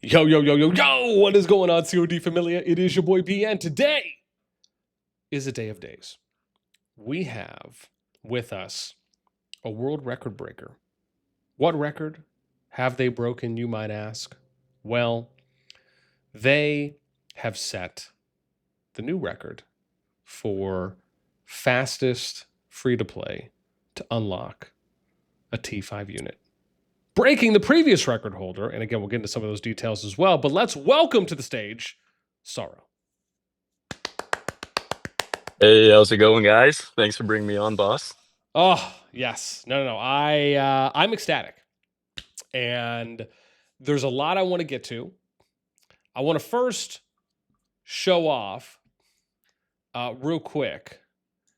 Yo, yo, yo, yo, yo! What is going on, CoD Familia? It is your boy B, and today is a day of days. We have with us a world record breaker. What record have they broken, you might ask? Well, they have set the new record for fastest free to play to unlock a T5 unit, breaking the previous record holder. And again, we'll get into some of those details as well. But let's welcome to the stage Sorrow. Hey, how's it going, guys? Thanks for bringing me on, boss. Oh, yes. No. I'm ecstatic. And there's a lot I want to get to. I want to first show off real quick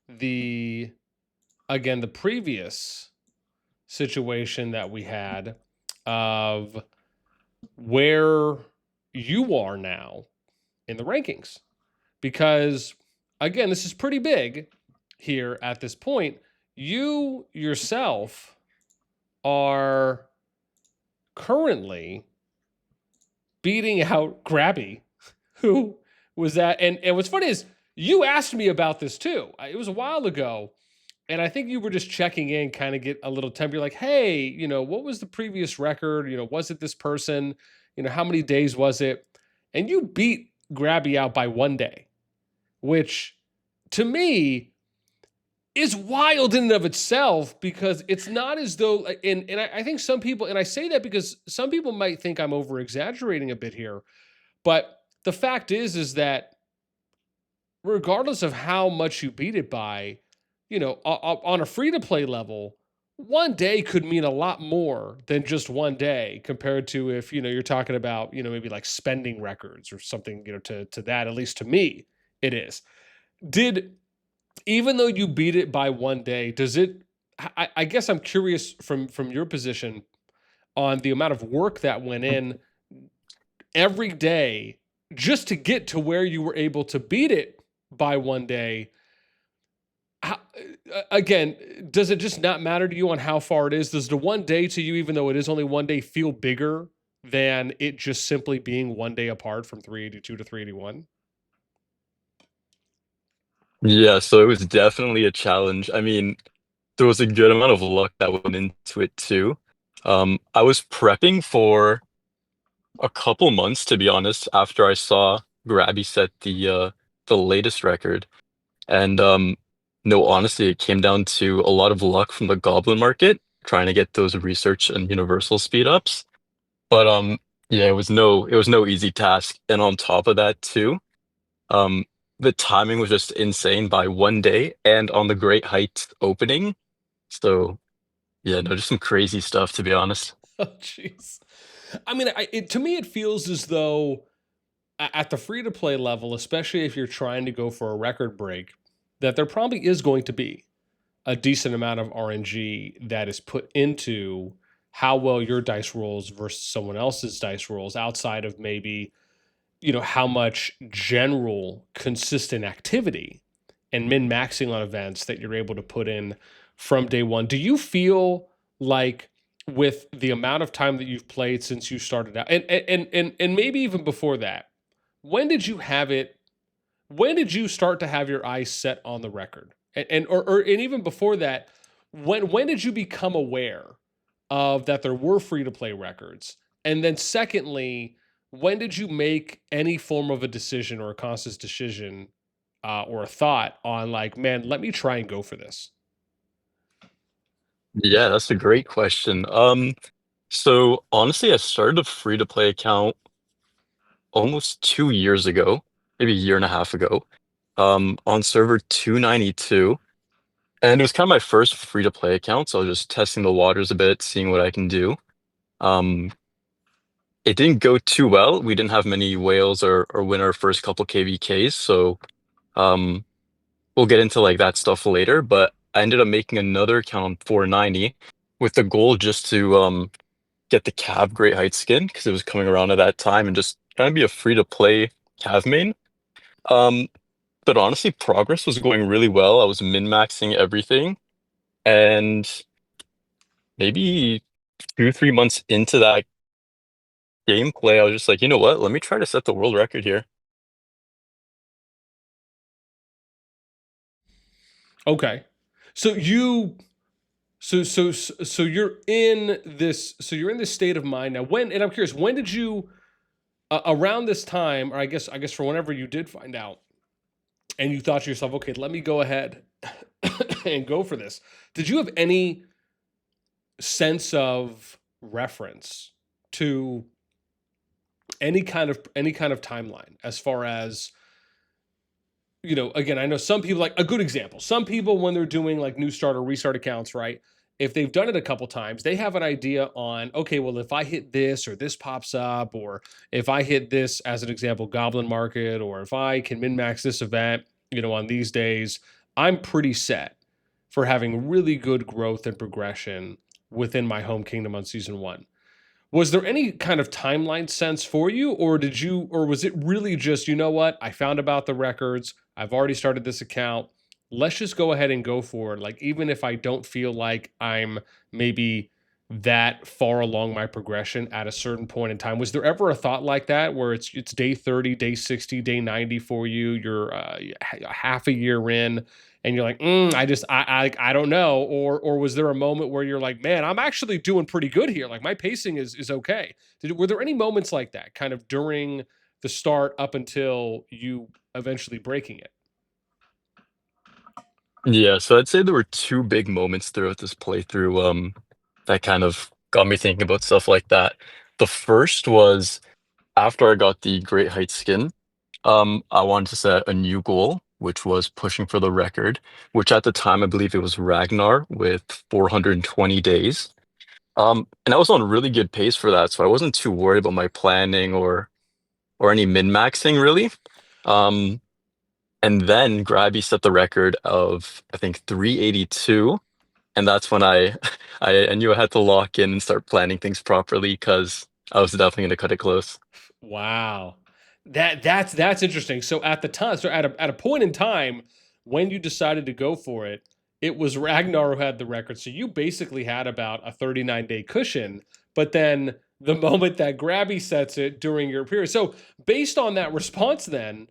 the previous situation that we had of where you are now in the rankings. Because again, this is pretty big here at this point. You yourself are currently beating out Grabby, who was that. And what's funny is you asked me about this too. It was a while ago. And I think you were just checking in, kind of get a little temper. You're like, hey, what was the previous record? Was it this person? How many days was it? And you beat Grabby out by 1 day, which to me is wild in and of itself, because it's not as though, and I think some people, and I say that because some people might think I'm over exaggerating a bit here, but the fact is that regardless of how much you beat it by, on a free to play level, 1 day could mean a lot more than just 1 day compared to if, you're talking about, maybe like spending records or something, to that, at least to me, it is. Even though you beat it by 1 day, does it, I guess I'm curious from your position on the amount of work that went in every day just to get to where you were able to beat it by 1 day. Again, does it just not matter to you on how far it is? Does the 1 day to you, even though it is only 1 day, feel bigger than it just simply being 1 day apart from 382 to 381? Yeah, so it was definitely a challenge. I mean, there was a good amount of luck that went into it too. I was prepping for a couple months, to be honest, after I saw Grabby set the latest record. And no, honestly, it came down to a lot of luck from the Goblin market, trying to get those research and universal speed ups. But yeah, it was no easy task. And on top of that too. Um, the timing was just insane by 1 day and on the Great Heights opening. So yeah, no, just some crazy stuff to be honest. Oh, jeez. I mean, to me, it feels as though at the free to play level, especially if you're trying to go for a record break, that there probably is going to be a decent amount of RNG that is put into how well your dice rolls versus someone else's dice rolls, outside of maybe, how much general consistent activity and min maxing on events that you're able to put in from day one. Do you feel like, with the amount of time that you've played since you started out, and maybe even before that, when did you have it? When did you start to have your eyes set on the record? And even before that, when did you become aware of that there were free to play records? And then secondly, when did you make any form of a decision or a conscious decision, or a thought on, like, man, let me try and go for this? Yeah, that's a great question. So honestly, I started a free to play account almost 2 years ago, maybe a year and a half ago, on server 292. And it was kind of my first free to play account, so I was just testing the waters a bit, seeing what I can do. Um, it didn't go too well. We didn't have many whales or win our first couple KVKs, so um, we'll get into like that stuff later. But I ended up making another account on 490 with the goal just to get the Cav Great Heights skin because it was coming around at that time and just trying to be a free to play Cav main. Um, but honestly, progress was going really well. I was min-maxing everything, and maybe 2, 3 months into that gameplay, I was just like, you know what? Let me try to set the world record here. Okay. So you so you're in this state of mind now. When, and I'm curious, when did you around this time, or I guess for whenever you did find out and you thought to yourself, okay, let me go ahead and go for this. Did you have any sense of reference to any kind of timeline as far as, again, I know some people, like a good example, some people when they're doing like new start or restart accounts, right? If they've done it a couple times, they have an idea on, okay, well, if I hit this or this pops up, or if I hit this as an example, Goblin Market, or if I can min max this event, on these days, I'm pretty set for having really good growth and progression within my home kingdom on season one. Was there any kind of timeline sense for you, or was it really just, you know what? I found about the records. I've already started this account. Let's just go ahead and go for it. Like, even if I don't feel like I'm maybe that far along my progression at a certain point in time, was there ever a thought like that where it's day 30, day 60, day 90 for you? You're half a year in, and you're like, I don't know, or was there a moment where you're like, man, I'm actually doing pretty good here, like my pacing is okay? Were there any moments like that, kind of during the start up until you eventually breaking it? Yeah, so I'd say there were two big moments throughout this playthrough, that kind of got me thinking about stuff like that. The first was after I got the Great Heights skin. I wanted to set a new goal, which was pushing for the record, which at the time I believe it was Ragnar with 420 days. And I was on really good pace for that, so I wasn't too worried about my planning or any min-maxing really. Um, and then Grabby set the record of I think 382, and that's when I knew I had to lock in and start planning things properly because I was definitely going to cut it close. Wow. That's interesting. So at the time, so at a point in time when you decided to go for it, it was Ragnar who had the record. So you basically had about a 39-day cushion, but then the moment that Grabby sets it during your period. So based on that response then,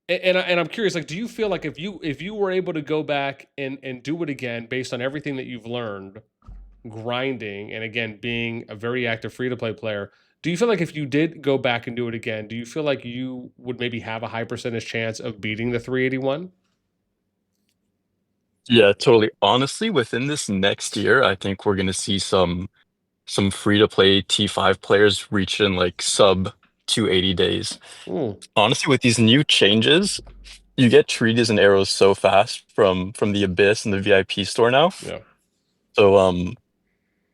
and I'm curious, like, do you feel like if you were able to go back and do it again based on everything that you've learned, grinding, and again being a very active free to play player, do you feel like if you did go back and do it again, do you feel like you would maybe have a high percentage chance of beating the 381? Yeah, totally. Honestly, within this next year, I think we're gonna see some free-to-play T5 players reach in like sub 280 days. Mm, Honestly, with these new changes, you get treaties and arrows so fast from the Abyss and the VIP store now. yeah. So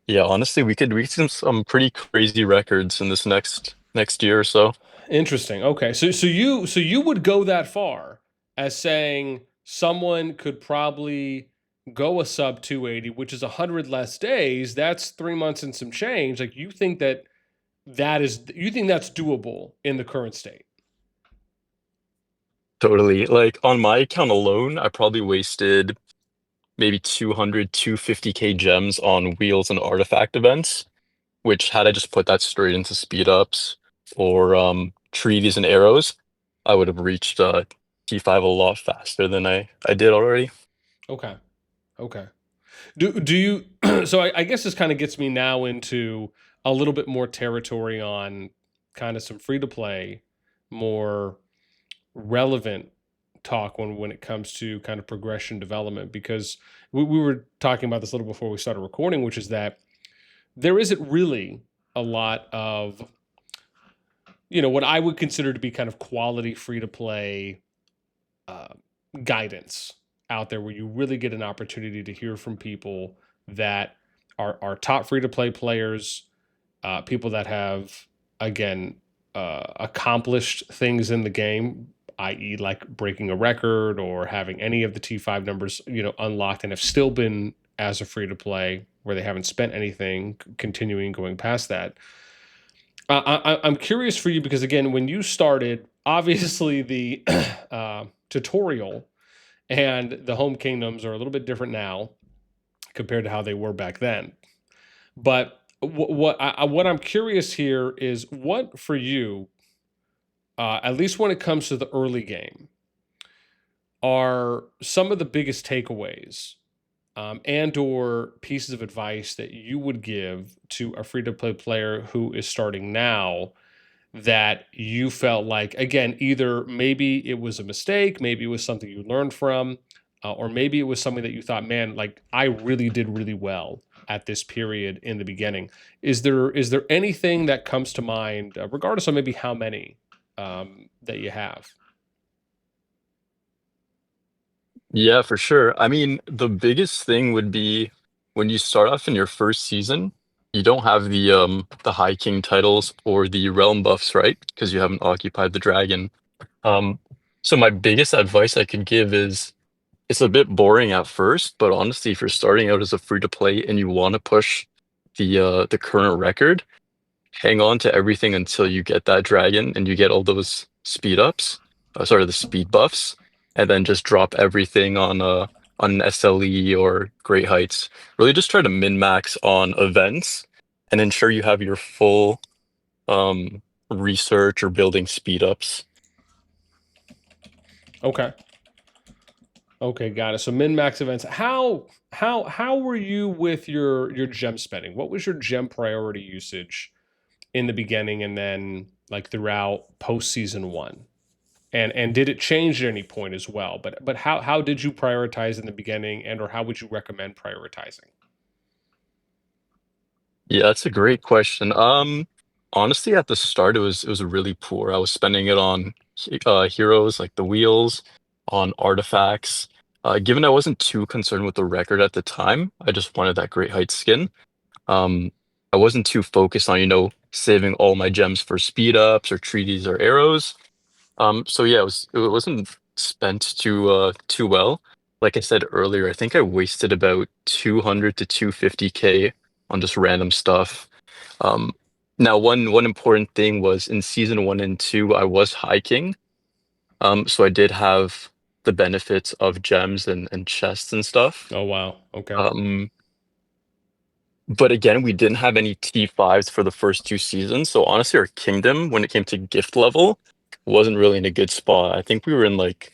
yeah, honestly, we could see some pretty crazy records in this next year or so. Interesting. Okay. So you would go that far as saying someone could probably go a sub 280, which is 100 less days. That's 3 months and some change. Like, you think that's doable in the current state? Totally. Like on my account alone, I probably wasted maybe 250k gems on wheels and artifact events, which had I just put that straight into speed ups or treaties and arrows, I would have reached T5 a lot faster than I did already. Okay. Okay. Do you so I guess this kind of gets me now into a little bit more territory on kind of some free to play, more relevant talk when it comes to kind of progression development, because we were talking about this a little before we started recording, which is that there isn't really a lot of, what I would consider to be kind of quality free to play uh, guidance out there where you really get an opportunity to hear from people that are top free to play players, people that have, again, accomplished things in the game, i.e., like breaking a record or having any of the T5 numbers, unlocked, and have still been as a free to play where they haven't spent anything, continuing going past that. I'm curious for you because, again, when you started, obviously the tutorial and the home kingdoms are a little bit different now compared to how they were back then. But what I'm curious here is what for you, at least when it comes to the early game, are some of the biggest takeaways, and or pieces of advice that you would give to a free to play player who is starting now that you felt like, again, either maybe it was a mistake, maybe it was something you learned from, or maybe it was something that you thought, man, like I really did really well at this period in the beginning. Is there anything that comes to mind, regardless of maybe how many, that you have? Yeah, for sure. I mean, the biggest thing would be when you start off in your first season, you don't have the High King titles or the realm buffs, right? Because you haven't occupied the dragon. Um, so my biggest advice I could give is it's a bit boring at first, but honestly, if you're starting out as a free to play and you want to push the current record, hang on to everything until you get that dragon and you get all those speed ups, sorry, the speed buffs, and then just drop everything on an SLE or Great Heights. Really just try to min max on events and ensure you have your full um research or building speed ups. Okay. Okay, got it. So min max events. How were you with your gem spending? What was your gem priority usage in the beginning and then like throughout post season one? And did it change at any point as well? But how did you prioritize in the beginning, and or how would you recommend prioritizing? Yeah, that's a great question. Honestly, at the start, it was really poor. I was spending it on heroes like the wheels, on artifacts. Given I wasn't too concerned with the record at the time, I just wanted that Great Heights skin. Um, I wasn't too focused on, saving all my gems for speed ups or treaties or arrows. So yeah, it wasn't spent too well. Like I said earlier, I think I wasted about 200 to 250K on just random stuff. Um, Now one important thing was in season one and two, I was hiking. So I did have the benefits of gems and chests and stuff. Oh wow. Okay. Um, but again, we didn't have any T5s for the first two seasons. So honestly, our kingdom, when it came to gift level, wasn't really in a good spot. I think we were in like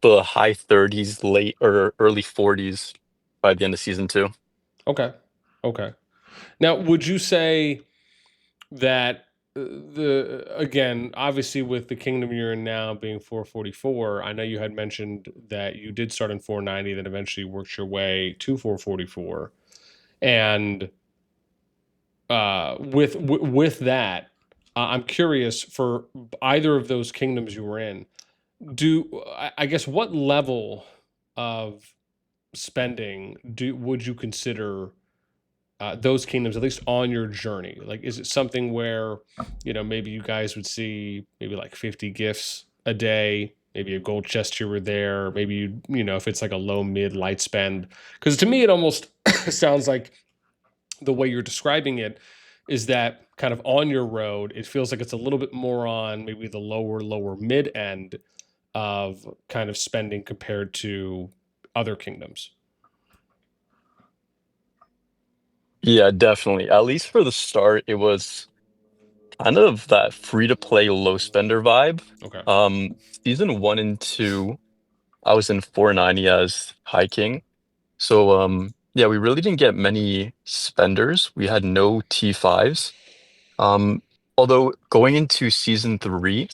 the high 30s, late or early 40s by the end of season two. Okay. Okay. Now, would you say that, the again, obviously with the kingdom you're in now being 444, I know you had mentioned that you did start in 490, then eventually worked your way to 444, and with that, I'm curious for either of those kingdoms you were in. I guess what level of spending do would you consider, those kingdoms, at least on your journey? Like, is it something where, maybe you guys would see maybe like 50 gifts a day, maybe a gold chest here or there, maybe if it's like a low mid light spend? Because to me, it almost sounds like the way you're describing it is that kind of on your road, it feels like it's a little bit more on maybe the lower mid end of kind of spending compared to other kingdoms. Yeah, definitely. At least for the start, it was kind of that free to play low spender vibe. Okay. Season one and two, I was in 490 as High King. So yeah, we really didn't get many spenders. We had no T5s. Um, Although going into season three,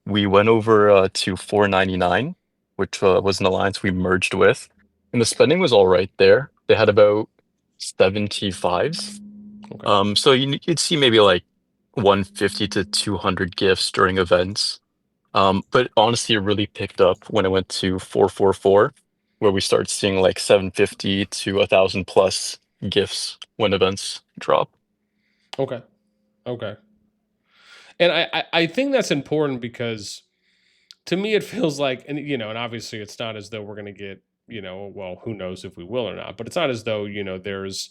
we went over to 499, which was an alliance we merged with. And the spending was all right there. They had about 75s. Okay. So you'd see maybe like 150 to 200 gifts during events. But honestly, it really picked up when it went to 444, where we started seeing like 750 to 1,000 plus gifts when events drop. Okay. Okay. And I think that's important because to me it feels like, and and obviously it's not as though we're going to get, well, who knows if we will or not, but it's not as though, there's,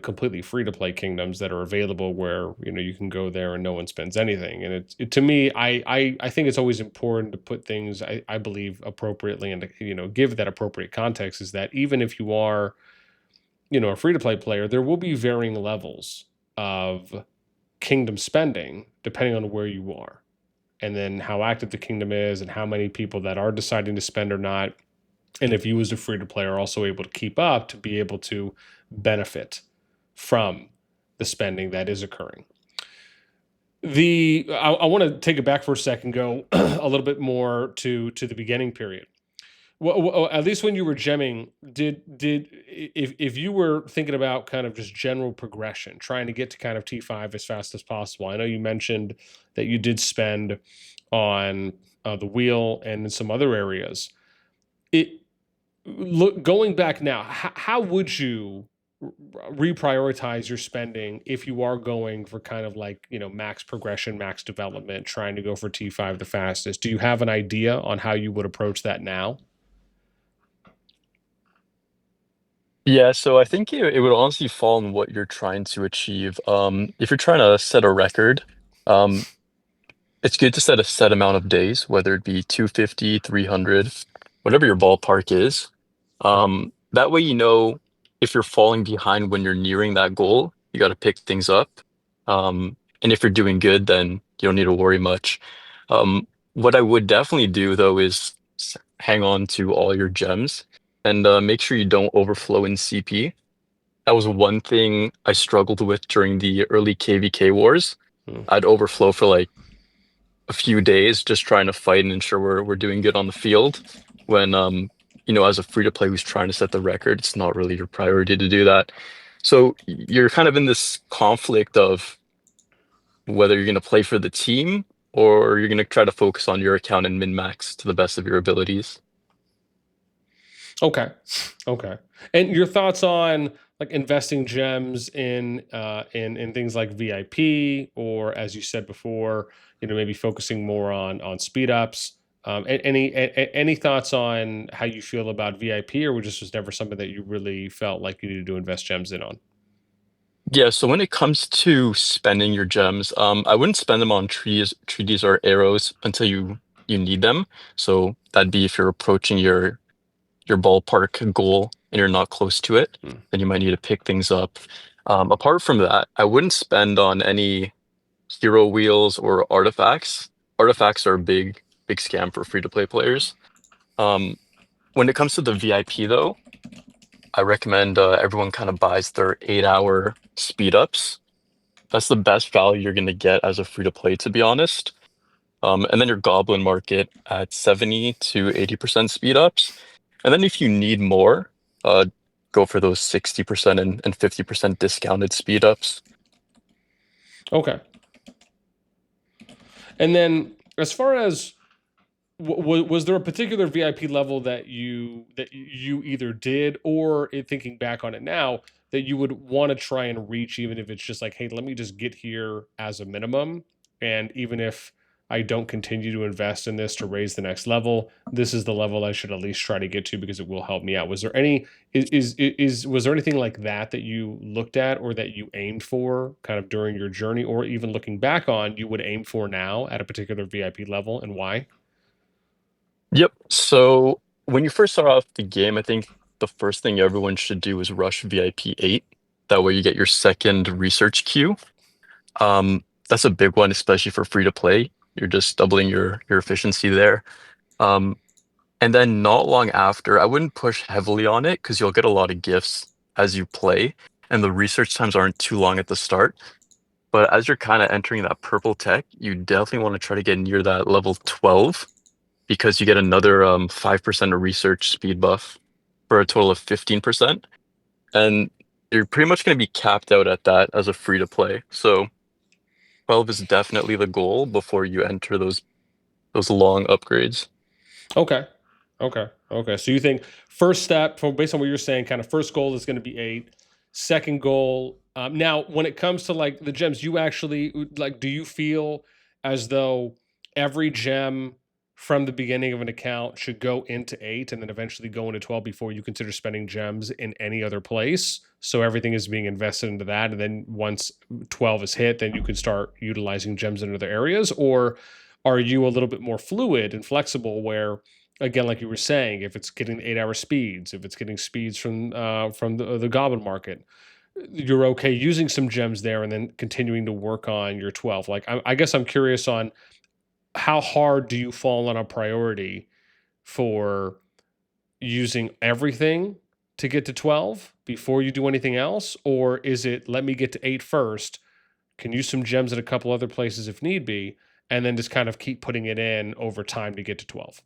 completely free to play kingdoms that are available where, you can go there and no one spends anything. And to me, I think it's always important to put things, I believe, appropriately, and to, give that appropriate context, is that even if you are a free-to-play player, there will be varying levels of kingdom spending depending on where you are, and then how active the kingdom is, and how many people that are deciding to spend or not, and if you as a free-to-play are also able to keep up to be able to benefit from the spending that is occurring. I want to take it back for a second, go a little bit more to the beginning period. Well, at least when you were gemming, did if you were thinking about kind of just general progression, trying to get to kind of T5 as fast as possible. I know you mentioned that you did spend on the wheel and in some other areas. It look going back now, how would you reprioritize your spending if you are going for kind of like, max progression, max development, trying to go for T5 the fastest? Do you have an idea on how you would approach that now? Yeah, so I think it would honestly fall on what you're trying to achieve. If you're trying to set a record, um, it's good to set a set amount of days, whether it be 250, 300, whatever your ballpark is. That way, if you're falling behind when you're nearing that goal, you got to pick things up. And if you're doing good, then you don't need to worry much. What I would definitely do, though, is hang on to all your gems and make sure you don't overflow in CP. That was one thing I struggled with during the early KVK wars. Hmm. I'd overflow for like a few days just trying to fight and ensure we're doing good on the field. When as a free to play who's trying to set the record, it's not really your priority to do that. So you're kind of in this conflict of whether you're going to play for the team or you're going to try to focus on your account and min max to the best of your abilities. Okay. Okay. And your thoughts on like investing gems in things like VIP, or as you said before, maybe focusing more on speed ups. Any thoughts on how you feel about VIP, or was never something that you really felt like you needed to invest gems in on? Yeah, so when it comes to spending your gems, I wouldn't spend them on treaties or arrows until you need them. So that'd be if you're approaching your ballpark goal and you're not close to it, Hmm. then you might need to pick things up. Apart from that, I wouldn't spend on any hero wheels or artifacts. Artifacts are a big scam for free to play players. Um, when it comes to the VIP though, I recommend everyone kind of buys their 8 hour speed ups. That's the best value you're going to get as a free to play, to be honest. And then your Goblin Market at 70 to 80% speed ups. And then if you need more, uh, go for those 60% and 50% discounted speed ups. Okay. And then as far as was there a particular VIP level that you either did, or thinking back on it now, that you would want to try and reach, even if it's just like, hey, let me just get here as a minimum, and even if I don't continue to invest in this to raise the next level, this is the level I should at least try to get to because it will help me out. Was there any was there anything like that that you looked at or that you aimed for kind of during your journey, or even looking back on, you would aim for now at a particular VIP level, and why? Yep. So when you first start off the game, I think the first thing everyone should do is rush VIP 8. That way you get your second research queue. That's a big one, especially for free to play. You're just doubling your efficiency there. Um, And then not long after, I wouldn't push heavily on it because you'll get a lot of gifts as you play, and the research times aren't too long at the start. But as you're kind of entering that purple tech, you definitely want to try to get near that level 12 because you get another 5% of research speed buff for a total of 15%. And you're pretty much going to be capped out at that as a free to play. So 12 is definitely the goal before you enter those long upgrades. Okay. Okay. Okay. So you think first step, from based on what you're saying, kind of first goal is going to be 8. Second goal. Now, when it comes to like the gems, you actually like, do you feel as though every gem from the beginning of an account should go into 8 and then eventually go into 12 before you consider spending gems in any other place? So everything is being invested into that. And then once 12 is hit, then you can start utilizing gems in other areas? Or are you a little bit more fluid and flexible where again, like you were saying, if it's getting 8-hour speeds, if it's getting speeds from the goblin market, you're okay using some gems there and then continuing to work on your 12. Like I guess I'm curious on how hard do you fall on a priority for using everything to get to 12 before you do anything else? Or is it let me get to 8 first, can use some gems at a couple other places if need be, and then just kind of keep putting it in over time to get to 12?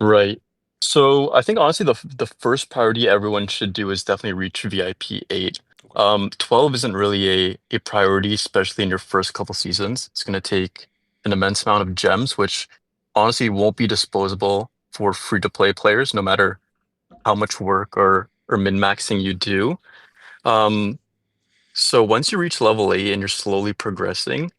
Right. So I think honestly the first priority everyone should do is definitely reach VIP 8. Okay. 12 isn't really a priority, especially in your first couple seasons. It's gonna take an immense amount of gems, which honestly won't be disposable for free-to-play players, no matter how much work or min-maxing you do. Um, so once you reach level 8 and you're slowly progressing,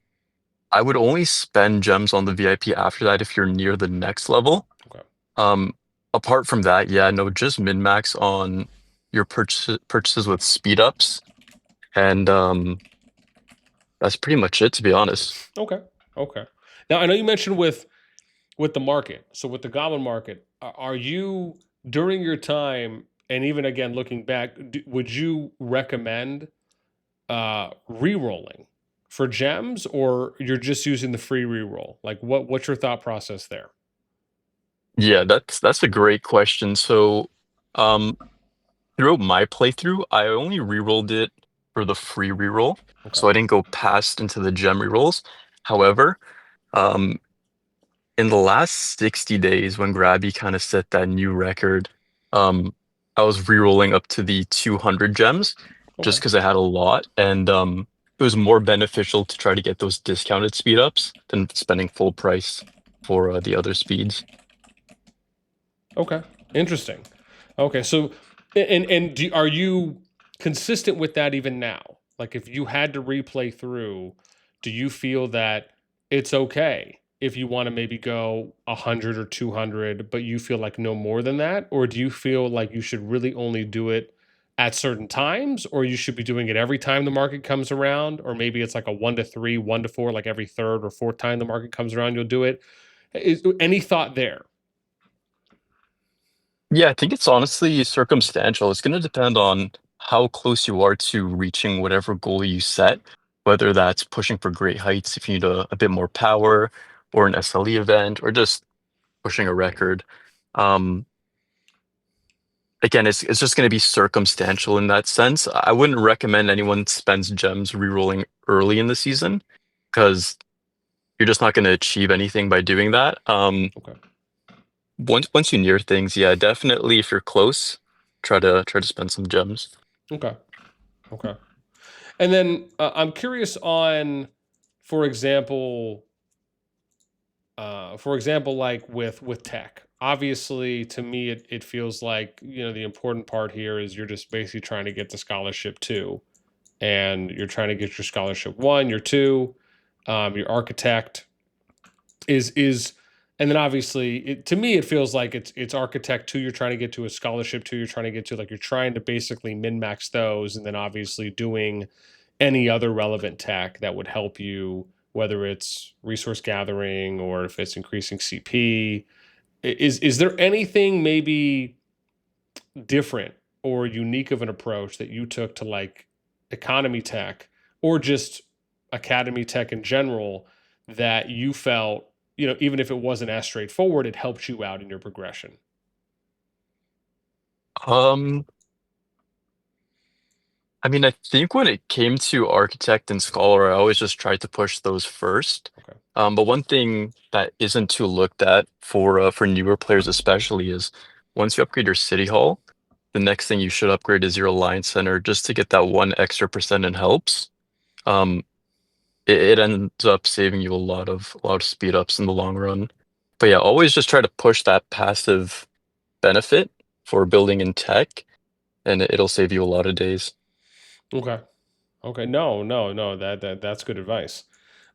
I would only spend gems on the VIP after that if you're near the next level. Okay. Um, Apart from that, yeah, no, just min-max on your purchases with speed ups, and that's pretty much it, to be honest. Okay. Okay. Now I know you mentioned with the market. So with the goblin market, are you during your time and even again looking back, would you recommend re-rolling for gems, or you're just using the free re-roll? Like what's your thought process there? Yeah, that's a great question. So, um, throughout my playthrough, I only rerolled it for the free reroll, Okay. so I didn't go past into the gem rerolls. However, um, in the last 60 days, when Grabby kind of set that new record, um, I was rerolling up to the 200 gems just Okay. because I had a lot, and it was more beneficial to try to get those discounted speed ups than spending full price for the other speeds. Okay. Interesting. Okay. So and are you consistent with that even now? Like if you had to replay through, do you feel that it's okay if you want to maybe go 100 or 200, but you feel like no more than that? Or do you feel like you should really only do it at certain times, or you should be doing it every time the market comes around? Or maybe it's like a 1 to 3, 1 to 4, like every third or fourth time the market comes around, you'll do it. Is any thought there? Yeah, I think it's honestly circumstantial. It's going to depend on how close you are to reaching whatever goal you set, whether that's pushing for great heights if you need a bit more power, or an SLE event, or just pushing a record. Um, Again, it's just going to be circumstantial in that sense. I wouldn't recommend anyone spends gems rerolling early in the season because you're just not going to achieve anything by doing that. Okay. Once you near things, yeah, definitely if you're close, try to spend some gems. Okay. Okay. And then I'm curious on, for example, like with tech. Obviously, to me, it feels like the important part here is you're just basically trying to get the scholarship two, and you're trying to get your scholarship one, your two, your architect is, and then obviously, to me, it feels like it's architect two. You're trying to get to a scholarship two. You're trying to get to like you're trying to basically min max those, and then obviously doing any other relevant tech that would help you, whether it's resource gathering or if it's increasing CP. Is there anything maybe different or unique of an approach that you took to like economy tech or just academy tech in general that you felt, even if it wasn't as straightforward, it helped you out in your progression? Um, I mean, I think when it came to Architect and Scholar, I always just tried to push those first. Okay. But one thing that isn't too looked at for newer players especially is once you upgrade your City Hall, the next thing you should upgrade is your Alliance Center just to get that 1 extra% in helps. Um, it ends up saving you a lot of speed ups in the long run. But yeah, always just try to push that passive benefit for building in tech, and it'll save you a lot of days. Okay. Okay. No, no, no. That's good advice.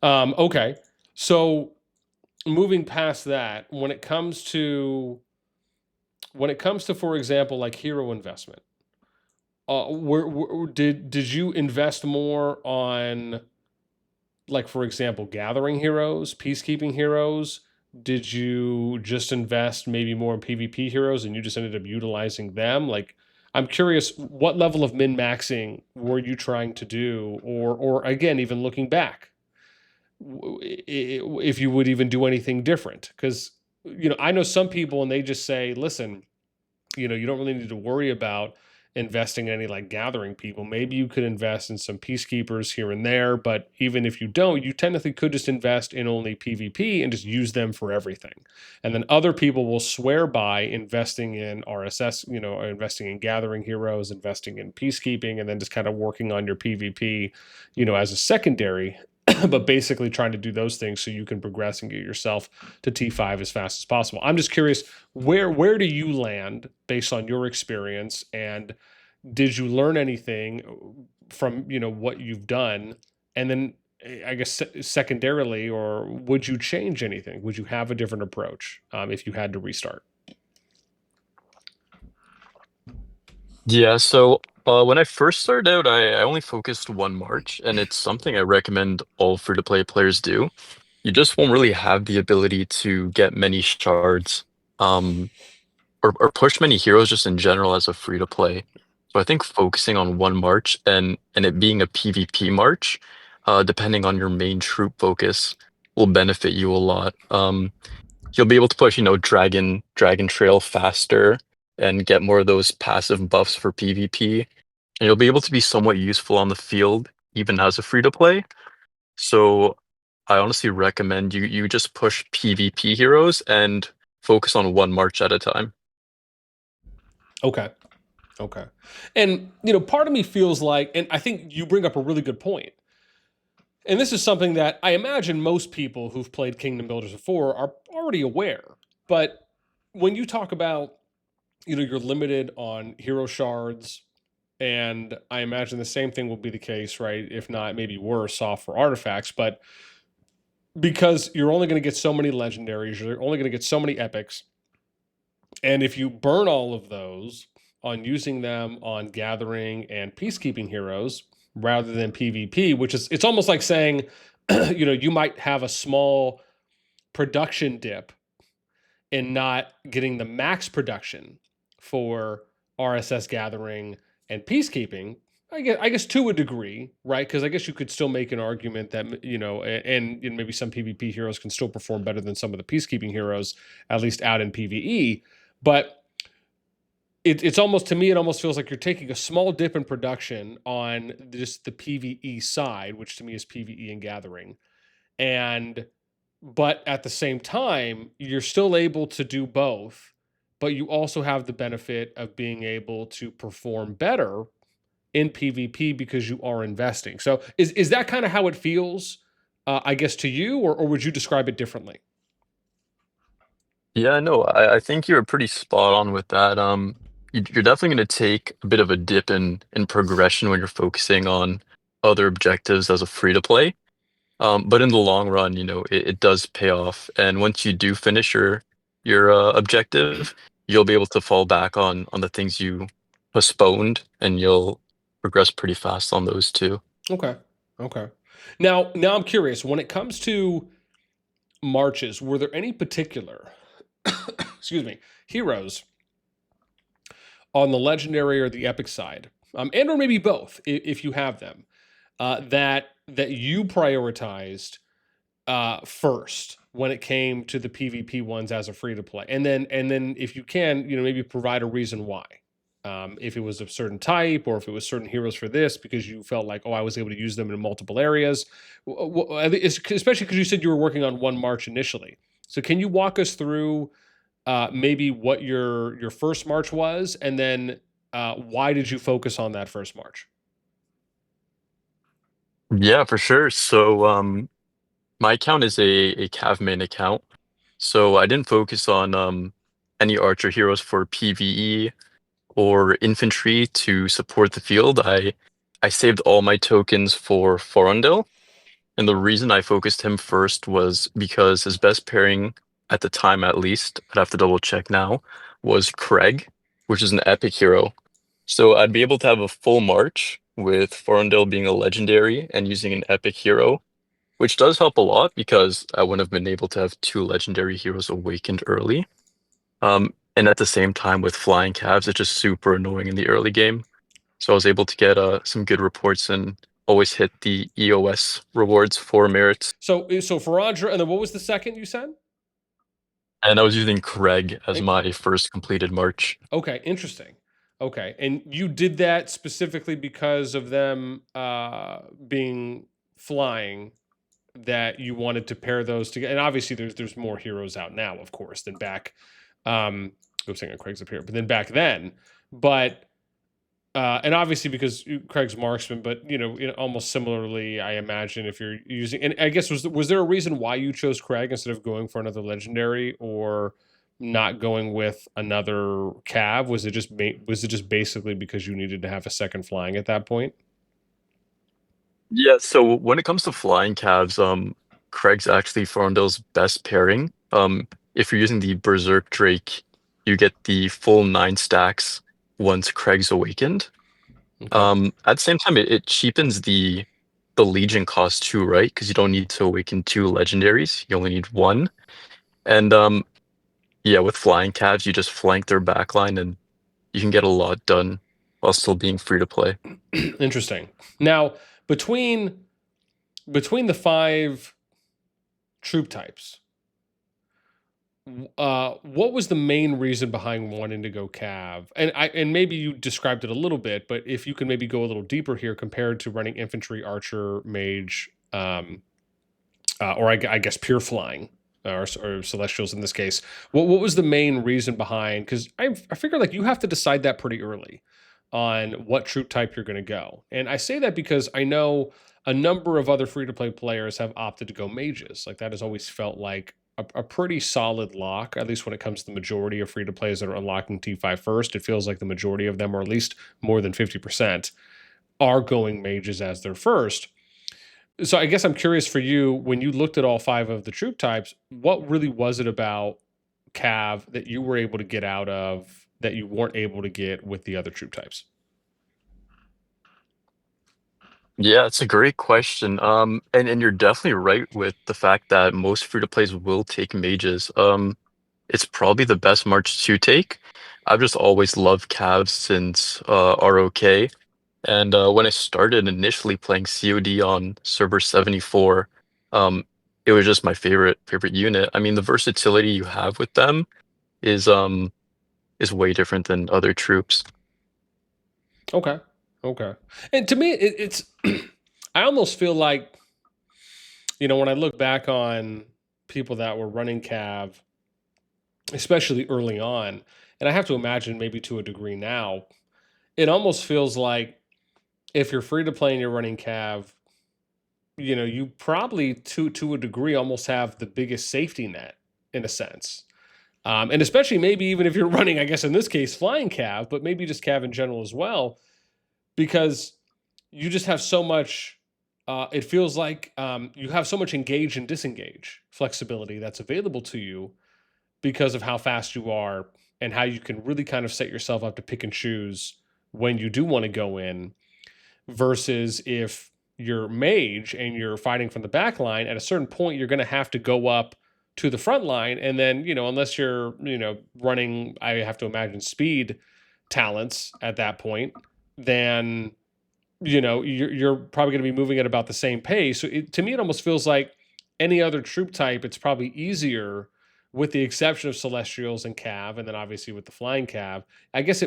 Okay. So moving past that, when it comes to, for example, like hero investment, did you invest more on like for example, gathering heroes, peacekeeping heroes? Did you just invest maybe more in PvP heroes and you just ended up utilizing them? Like, I'm curious, what level of min maxing were you trying to do, or again, even looking back, if you would even do anything different? Because I know some people and they just say, listen, you don't really need to worry about investing in any like gathering people. Maybe you could invest in some peacekeepers here and there, but even if you don't, you technically could just invest in only PvP and just use them for everything. And then other people will swear by investing in RSS, or investing in gathering heroes, investing in peacekeeping, and then just kind of working on your PvP, as a secondary. But basically trying to do those things so you can progress and get yourself to T5 as fast as possible. I'm just curious, where do you land based on your experience, and did you learn anything from what you've done? And then I guess secondarily, or would you change anything? Would you have a different approach if you had to restart? Yeah, so when I first started out, I only focused one march, and it's something I recommend all free-to-play players do. You just won't really have the ability to get many shards, um, or push many heroes just in general as a free-to-play. So I think focusing on one march and it being a PvP march, depending on your main troop focus, will benefit you a lot. You'll be able to push, Dragon Trail faster and get more of those passive buffs for PvP. And you'll be able to be somewhat useful on the field, even as a free to play. So I honestly recommend you just push PvP heroes and focus on one march at a time. Okay. Okay. And part of me feels like, and I think you bring up a really good point. And this is something that I imagine most people who've played Kingdom Builders before are already aware. But when you talk about, you're limited on hero shards, and I imagine the same thing will be the case, right? If not, maybe worse off for artifacts. But because you're only going to get so many legendaries, you're only going to get so many epics. And if you burn all of those on using them on gathering and peacekeeping heroes rather than PvP, which is, it's almost like saying, you might have a small production dip in not getting the max production for RSS gathering and peacekeeping. I guess to a degree, right? Because I guess you could still make an argument that and maybe some PvP heroes can still perform better than some of the peacekeeping heroes, at least out in PvE. But it's almost, to me, it almost feels like you're taking a small dip in production on just the PvE side, which to me is PvE and gathering, and but at the same time, you're still able to do both, but you also have the benefit of being able to perform better in PvP because you are investing. So is that kind of how it feels, I guess, to you, or would you describe it differently? Yeah, no, I think you're pretty spot on with that. You're definitely going to take a bit of a dip in progression when you're focusing on other objectives as a free to play. But in the long run, it does pay off. And once you do finish your objective, you'll be able to fall back on the things you postponed, and you'll progress pretty fast on those too. Okay. Okay. Now I'm curious, when it comes to marches, were there any particular, excuse me, heroes on the legendary or the epic side, and or maybe both, if you have them, that you prioritized first when it came to the PvP ones as a free to play, and then if you can, maybe provide a reason why. If it was a certain type, or if it was certain heroes for this, because you felt like, oh, I was able to use them in multiple areas, especially because you said you were working on one march initially. So can you walk us through maybe what your first march was, and then why did you focus on that first march? Yeah, for sure. So my account is a Cav main account. So I didn't focus on any archer heroes for PvE or infantry to support the field. I saved all my tokens for Forondel, and the reason I focused him first was because his best pairing at the time, at least, I'd have to double check now, was Craig, which is an epic hero. So I'd be able to have a full march with Forondel being a legendary and using an epic hero, which does help a lot because I wouldn't have been able to have two legendary heroes awakened early. And at the same time with flying calves, it's just super annoying in the early game. So I was able to get some good reports and always hit the EOS rewards for merits. So for Andra, and then what was the second you said? And I was using Craig as And, my first completed march. okay, interesting. Okay, and you did that specifically because of them being flying, that you wanted to pair those together. And obviously, there's more heroes out now, of course, than back. Oops, hang on, Craig's up here, but then back then. But and obviously because Craig's marksman, but almost similarly, I imagine if you're using, and I guess was there a reason why you chose Craig instead of going for another legendary or not going with another Cav? Was it just basically because you needed to have a second flying at that point? Yeah, so when it comes to flying calves, Craig's actually Farmville's best pairing. If you're using the Berserk Drake, you get the full 9 stacks once Craig's awakened. Okay. At the same time, it cheapens the Legion cost too, right? Because you don't need to awaken two legendaries, you only need one. And yeah, with flying calves, you just flank their backline and you can get a lot done while still being free to play. Interesting. Now, between the five troop types, what was the main reason behind wanting to go Cav? And maybe you described it a little bit, but if you can maybe go a little deeper here compared to running infantry, archer, mage, or I guess pure flying, or celestials in this case. What was the main reason behind? Because I figure like you have to decide that pretty early on what troop type you're going to go. And I say that because I know a number of other free to play players have opted to go mages. Like that has always felt like a pretty solid lock, at least when it comes to the majority of free to plays that are unlocking T5 first. It feels like the majority of them, or at least more than 50%, are going mages as their first. So I guess I'm curious for you, when you looked at all five of the troop types, what really was it about Cav that you were able to get out of that you weren't able to get with the other troop types? Yeah, it's a great question. And you're definitely right with the fact that most free-to-plays will take mages. It's probably the best march to take. I've just always loved calves since ROK. And when I started initially playing COD on server 74, um, it was just my favorite unit. I mean, the versatility you have with them is way different than other troops. Okay. Okay. And to me, it's, I almost feel like, when I look back on people that were running Cav, especially early on, and I have to imagine maybe to a degree now, it almost feels like if you're free to play and you're running Cav, you probably to a degree almost have the biggest safety net in a sense. And especially maybe even if you're running, I guess in this case, flying Cav, but maybe just Cav in general as well, because you just have so much. It feels like you have so much engage and disengage flexibility that's available to you because of how fast you are and how you can really kind of set yourself up to pick and choose when you do want to go in versus if you're mage and you're fighting from the back line, at a certain point you're going to have to go up to the front line, and then unless you're running, I have to imagine, speed talents at that point, then you're probably going to be moving at about the same pace. So to me it almost feels like any other troop type, it's probably easier, with the exception of celestials and cav, and then obviously with the flying cav. I guess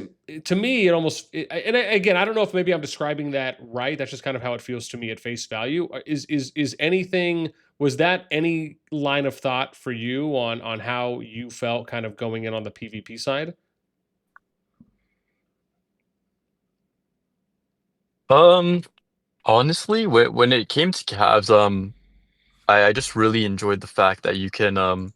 to me it almost again, I don't know if maybe I'm describing that right. That's just kind of how it feels to me at face value. Is anything, was that any line of thought for you on how you felt kind of going in on the PvP side? Um, Honestly, when it came to calves, I just really enjoyed the fact that you can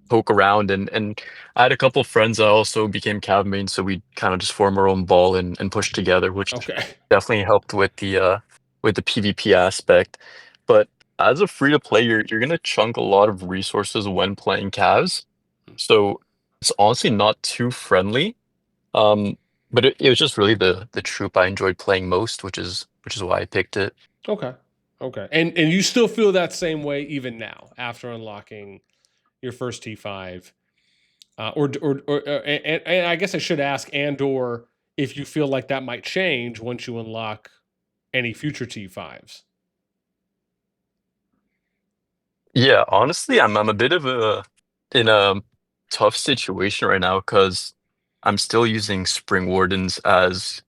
poke around and I had a couple friends that also became cav mains, so we kind of just form our own ball and push together, which Okay. definitely helped with the PvP aspect. But as a free to play, you're gonna chunk a lot of resources when playing calves, so it's honestly not too friendly. Um, but it was just really the troop I enjoyed playing most, which is why I picked it. Okay. Okay. And you still feel that same way even now after unlocking your first T5, and I guess I should ask, and or if you feel like that might change once you unlock any future T5s. Yeah, honestly, I'm a bit of a in a tough situation right now because I'm still using Spring Wardens as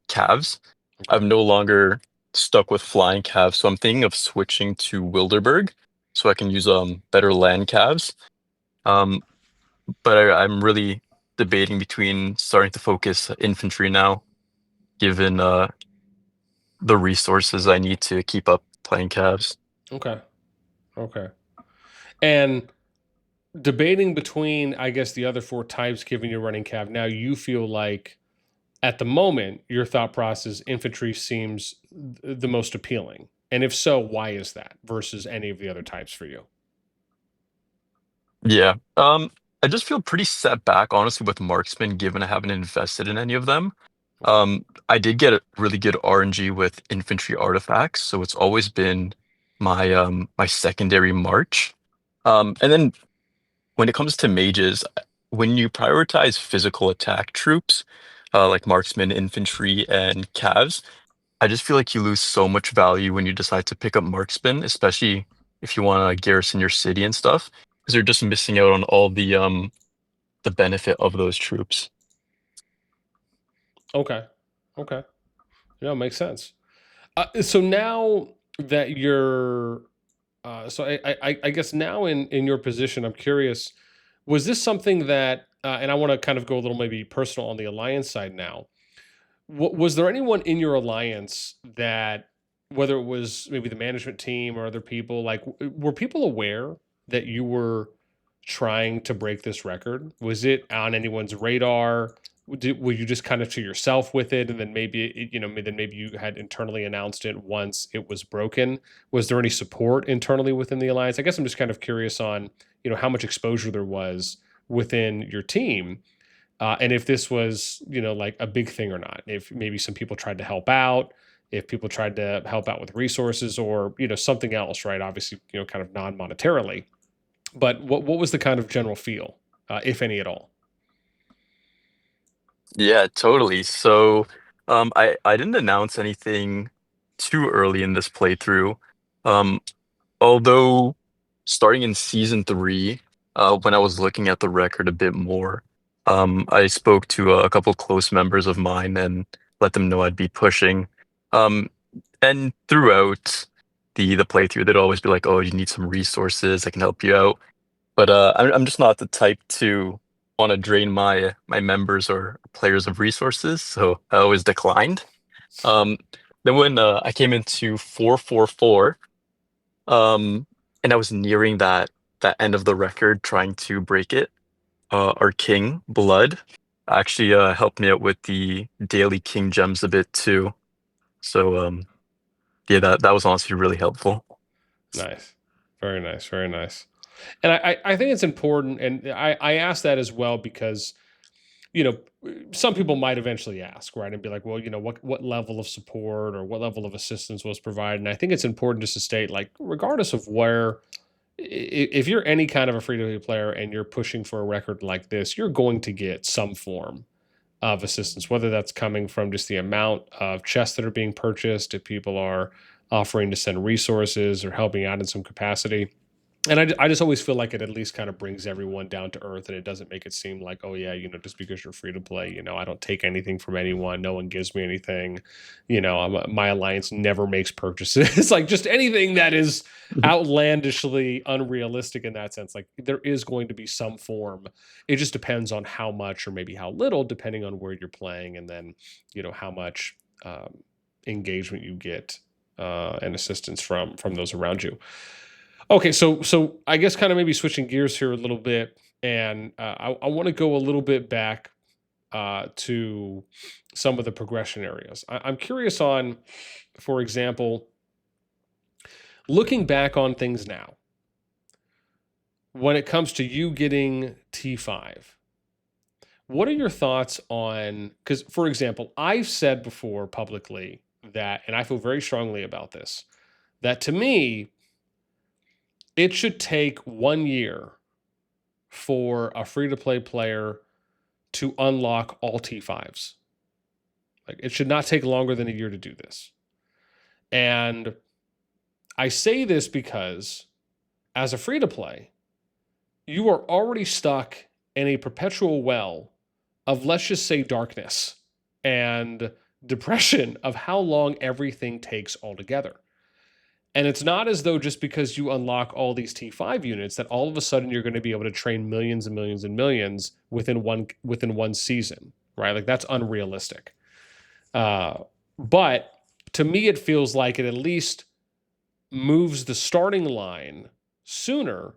calves. Okay. I'm no longer stuck with flying calves, so I'm thinking of switching to Wilderberg so I can use better land calves. Um, but I'm really debating between starting to focus infantry now, given the resources I need to keep up playing calves. Okay. Okay. And debating between, I guess, the other four types, given your running cav, now you feel like at the moment your thought process infantry seems the most appealing. And if so, why is that versus any of the other types for you? Yeah. I just feel pretty set back, honestly, with marksman, given I haven't invested in any of them. Okay. I did get a really good RNG with infantry artifacts, so it's always been my secondary march. And then when it comes to mages, when you prioritize physical attack troops, like marksmen, infantry, and cavs, I just feel like you lose so much value when you decide to pick up marksman, especially if you want to garrison your city and stuff, because you're just missing out on all the benefit of those troops. Okay. Okay. Yeah, makes sense. So now that you're, so I guess now in your position, I'm curious, was this something that, and I want to kind of go a little maybe personal on the alliance side now. Was there anyone in your alliance that, whether it was maybe the management team or other people, like were people aware that you were trying to break this record? Was it on anyone's radar? Were you just kind of to yourself with it, and then maybe then maybe you had internally announced it once it was broken? Was there any support internally within the alliance? I guess I'm just kind of curious on how much exposure there was within your team, and if this was, like a big thing or not, if maybe some people tried to help out, if people tried to help out with resources or, something else, right? Obviously, kind of non-monetarily, but what was the kind of general feel, if any at all? Yeah, totally. So, I didn't announce anything too early in this playthrough. Um, Although starting in season three, when I was looking at the record a bit more, I spoke to a couple close members of mine and let them know I'd be pushing. Um, and throughout the playthrough, they'd always be like, "Oh, you need some resources. I can help you out." But I'm just not the type to want to drain my members or players of resources, so I always declined. Um, then when I came into 444, um, and I was nearing that end of the record, trying to break it, our king, Blood, actually helped me out with the daily king gems a bit too. So yeah, that was honestly really helpful. Nice. Very nice. Very nice. And I think it's important. And I ask that as well because, you know, some people might eventually ask, right? And be like, well, what level of support or what level of assistance was provided? And I think it's important just to state, like, regardless of where, if you're any kind of a free to play player and you're pushing for a record like this, you're going to get some form of assistance, whether that's coming from just the amount of chests that are being purchased, if people are offering to send resources or helping out in some capacity. And I just always feel like it at least kind of brings everyone down to earth, and it doesn't make it seem like, oh yeah, just because you're free to play, I don't take anything from anyone, no one gives me anything, my alliance never makes purchases. It's like just anything that is outlandishly unrealistic in that sense. Like there is going to be some form. It just depends on how much or maybe how little, depending on where you're playing, and then how much engagement you get, and assistance from those around you. Okay, so I guess kind of maybe switching gears here a little bit, and I want to go a little bit back to some of the progression areas. I'm curious on, for example, looking back on things now, when it comes to you getting T5. What are your thoughts on? Because, for example, I've said before publicly that, and I feel very strongly about this, that to me, it should take 1 year for a free-to-play player to unlock all T5s. Like, it should not take longer than a year to do this. And I say this because as a free-to-play, you are already stuck in a perpetual well of, let's just say, darkness and depression of how long everything takes altogether. And it's not as though just because you unlock all these T5 units that all of a sudden you're going to be able to train millions and millions and millions within one season, right? Like, that's unrealistic. But to me, it feels like it at least moves the starting line sooner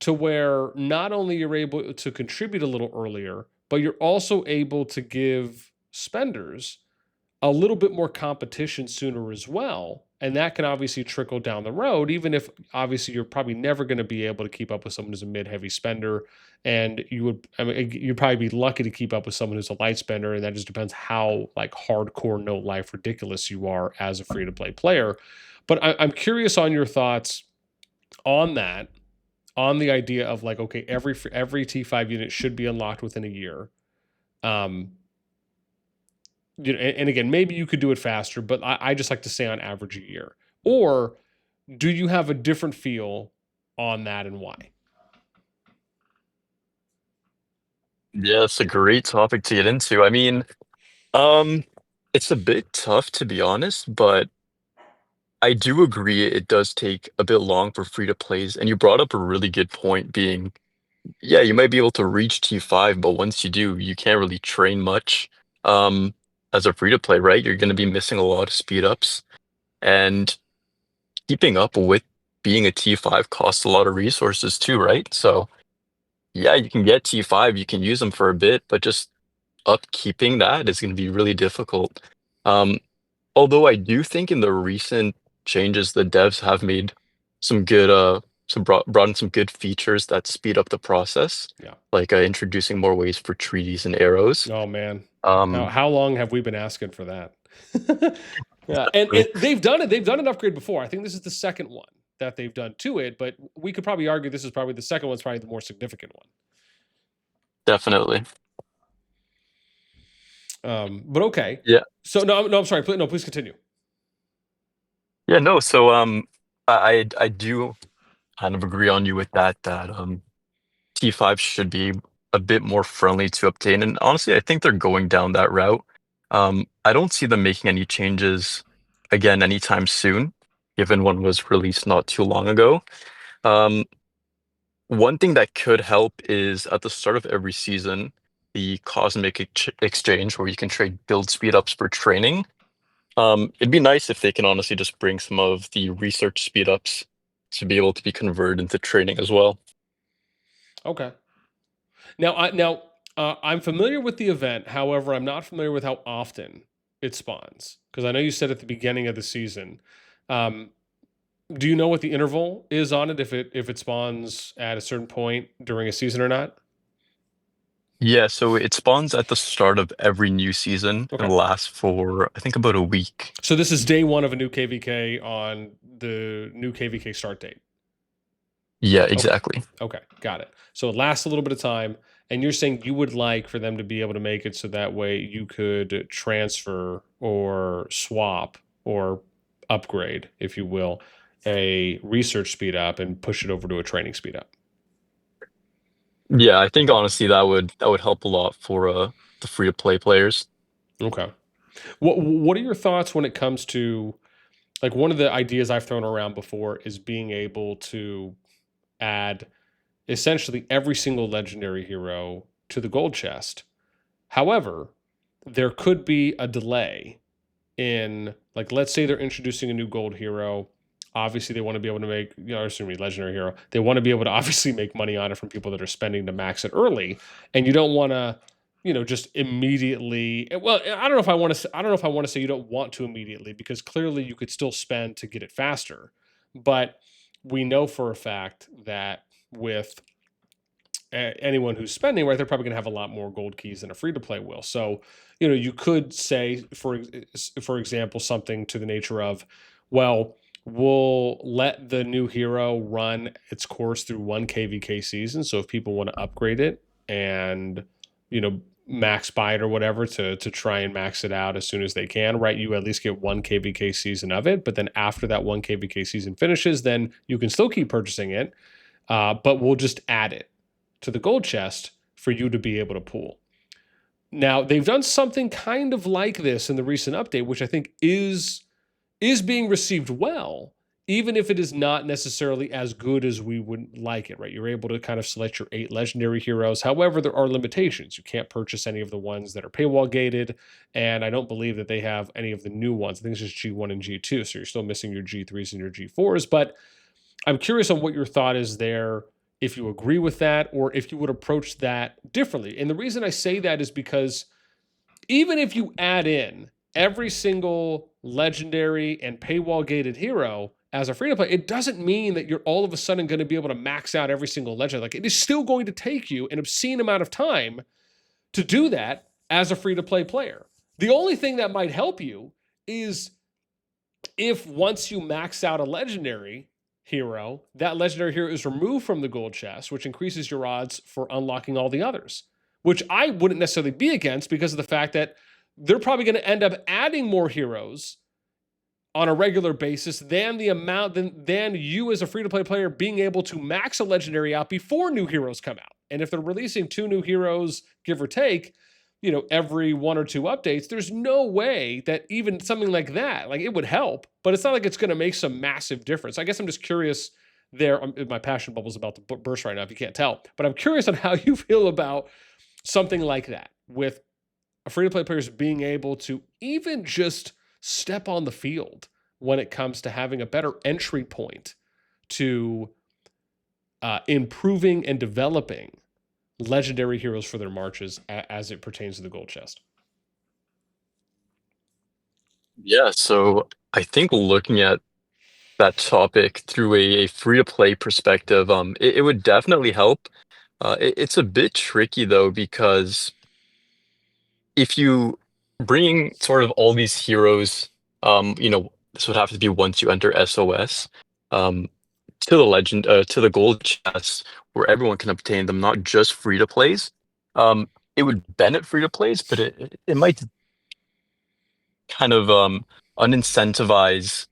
to where not only you're able to contribute a little earlier, but you're also able to give spenders a little bit more competition sooner as well. And that can obviously trickle down the road, even if obviously you're probably never going to be able to keep up with someone who's a mid-heavy spender. And you'd probably be lucky to keep up with someone who's a light spender. And that just depends how like hardcore, no life ridiculous you are as a free-to-play player. But I'm curious on your thoughts on that, on the idea of like, okay, every T5 unit should be unlocked within a year. And again, maybe you could do it faster, but I just like to say on average a year. Or do you have a different feel on that and why? Yeah, it's a great topic to get into. I mean, um, it's a bit tough to be honest, but I do agree it does take a bit long for free to plays. And you brought up a really good point being, yeah, you might be able to reach T5, but once you do, you can't really train much. Um, as a free to play, right? You're going to be missing a lot of speed ups, and keeping up with being a T5 costs a lot of resources too, right? So, yeah, you can get T5, you can use them for a bit, but just upkeeping that is going to be really difficult. Um, Although I do think in the recent changes, the devs have made some good, brought in some good features that speed up the process, Yeah. like introducing more ways for treaties and arrows. Oh man. Um, How long have we been asking for that? Yeah. And they've done it. They've done an upgrade before. I think this is the second one that they've done to it, but we could probably argue this is probably the second one's probably the more significant one. Definitely. But okay. Yeah. So no, I'm sorry. Please continue. Yeah, no, so I do kind of agree on you with that, that T5 should be a bit more friendly to obtain. And honestly, I think they're going down that route. I don't see them making any changes again anytime soon, given one was released not too long ago. Um, One thing that could help is at the start of every season, the Cosmic Exchange, where you can trade build speed ups for training. It'd be nice if they can honestly just bring some of the research speed ups to be able to be converted into training as well. Okay. I'm familiar with the event. However, I'm not familiar with how often it spawns because I know you said at the beginning of the season. Um, do you know what the interval is on it? If it spawns at a certain point during a season or not? Yeah, so it spawns at the start of every new season and Okay. lasts for, I think, about a week. So this is day one of a new KVK on the new KVK start date. Yeah, Okay. exactly. Okay. Got it. So it lasts a little bit of time. And you're saying you would like for them to be able to make it so that way you could transfer or swap or upgrade, if you will, a research speed up and push it over to a training speed up. Yeah, I think honestly that would help a lot for the free to play players. Okay. What are your thoughts when it comes to like one of the ideas I've thrown around before is being able to add essentially every single legendary hero to the gold chest. However, there could be a delay in, like, let's say they're introducing a new gold hero. Obviously, they want to be able to make, excuse me, legendary hero. They want to be able to obviously make money on it from people that are spending to max it early, and you don't want to, just immediately. Well, I don't know if I want to. I don't know if I want to say you don't want to immediately because clearly you could still spend to get it faster, but we know for a fact that with anyone who's spending, right, they're probably going to have a lot more gold keys than a free to play will. So, you could say, for example, something to the nature of, well, we'll let the new hero run its course through one KVK season. So if people want to upgrade it and, max buy it or whatever to try and max it out as soon as they can, right? You at least get one KVK season of it. But then after that one KVK season finishes, then you can still keep purchasing it, but we'll just add it to the gold chest for you to be able to pool. Now, they've done something kind of like this in the recent update, which I think is being received well, even if it is not necessarily as good as we would like it, right? You're able to kind of select your 8 legendary heroes. However, there are limitations. You can't purchase any of the ones that are paywall gated, and I don't believe that they have any of the new ones. I think it's just G1 and G2, so you're still missing your G3s and your G4s, but I'm curious on what your thought is there, if you agree with that, or if you would approach that differently. And the reason I say that is because even if you add in every single legendary and paywall gated hero as a free to play, it doesn't mean that you're all of a sudden going to be able to max out every single legend. Like, it is still going to take you an obscene amount of time to do that as a free to play player. The only thing that might help you is if once you max out a legendary hero, that legendary hero is removed from the gold chest, which increases your odds for unlocking all the others, which I wouldn't necessarily be against because of the fact that they're probably going to end up adding more heroes on a regular basis than the amount than you as a free-to-play player being able to max a legendary out before new heroes come out. And if they're releasing 2 new heroes, give or take, every 1 or 2 updates, there's no way that even something like that, like, it would help, but it's not like it's going to make some massive difference. I guess I'm just curious there. My passion bubble's about to burst right now if you can't tell, but I'm curious on how you feel about something like that with free-to-play players being able to even just step on the field when it comes to having a better entry point to improving and developing legendary heroes for their marches as it pertains to the gold chest. Yeah, so I think looking at that topic through a free-to-play perspective, it would definitely help. It's a bit tricky though, because if you bring sort of all these heroes, this would have to be once you enter SOS, um, to the gold chest, where everyone can obtain them, not just free to plays. It would benefit free to plays, but it might kind of unincentivize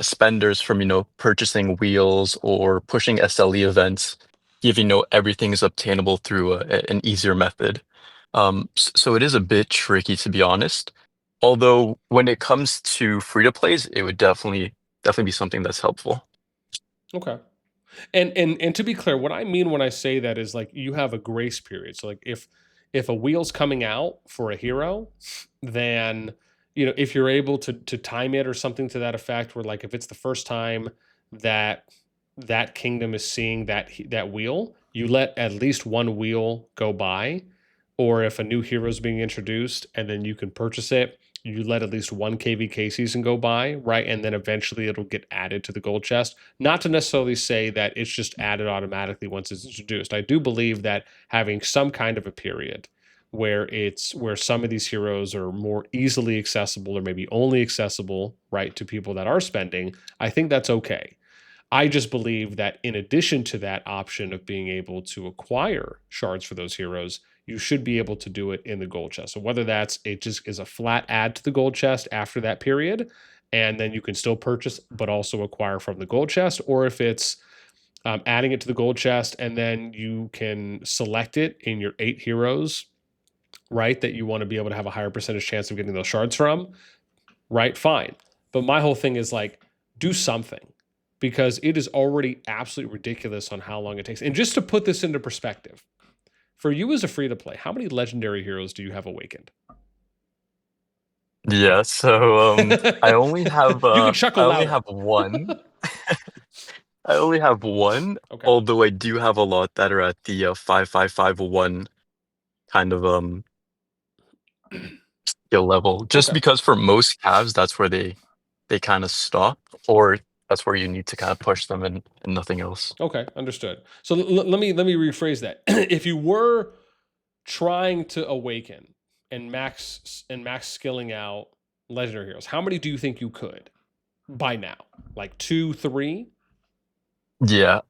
spenders from purchasing wheels or pushing SLE events, if everything is obtainable through an easier method. So it is a bit tricky, to be honest. Although when it comes to free to plays, it would definitely be something that's helpful. Okay. And to be clear, what I mean when I say that is, like, you have a grace period. So, like, if a wheel's coming out for a hero, then if you're able to time it or something to that effect, where, like, if it's the first time that that kingdom is seeing that wheel, you let at least one wheel go by, or if a new hero is being introduced and then you can purchase it, you let at least one KVK season go by, right? And then eventually it'll get added to the gold chest. Not to necessarily say that it's just added automatically once it's introduced. I do believe that having some kind of a period where some of these heroes are more easily accessible or maybe only accessible, right, to people that are spending, I think that's okay. I just believe that in addition to that option of being able to acquire shards for those heroes, you should be able to do it in the gold chest. So whether it just is a flat add to the gold chest after that period, and then you can still purchase but also acquire from the gold chest, or if it's adding it to the gold chest and then you can select it in your 8 heroes, right, that you want to be able to have a higher percentage chance of getting those shards from, right? Fine. But my whole thing is, like, do something, because it is already absolutely ridiculous on how long it takes. And just to put this into perspective, for you as a free to play, how many legendary heroes do you have awakened? Yeah, so I only have You can chuckle louder. one. I only have one, Okay. although I do have a lot that are at the 5551 kind of skill level. Just Okay. because for most calves, that's where they kind of stop, or that's where you need to kind of push them and nothing else. Okay. Understood. So let me rephrase that. If you were trying to awaken and max skilling out legendary heroes, how many do you think you could by now? Like 2, 3? Yeah,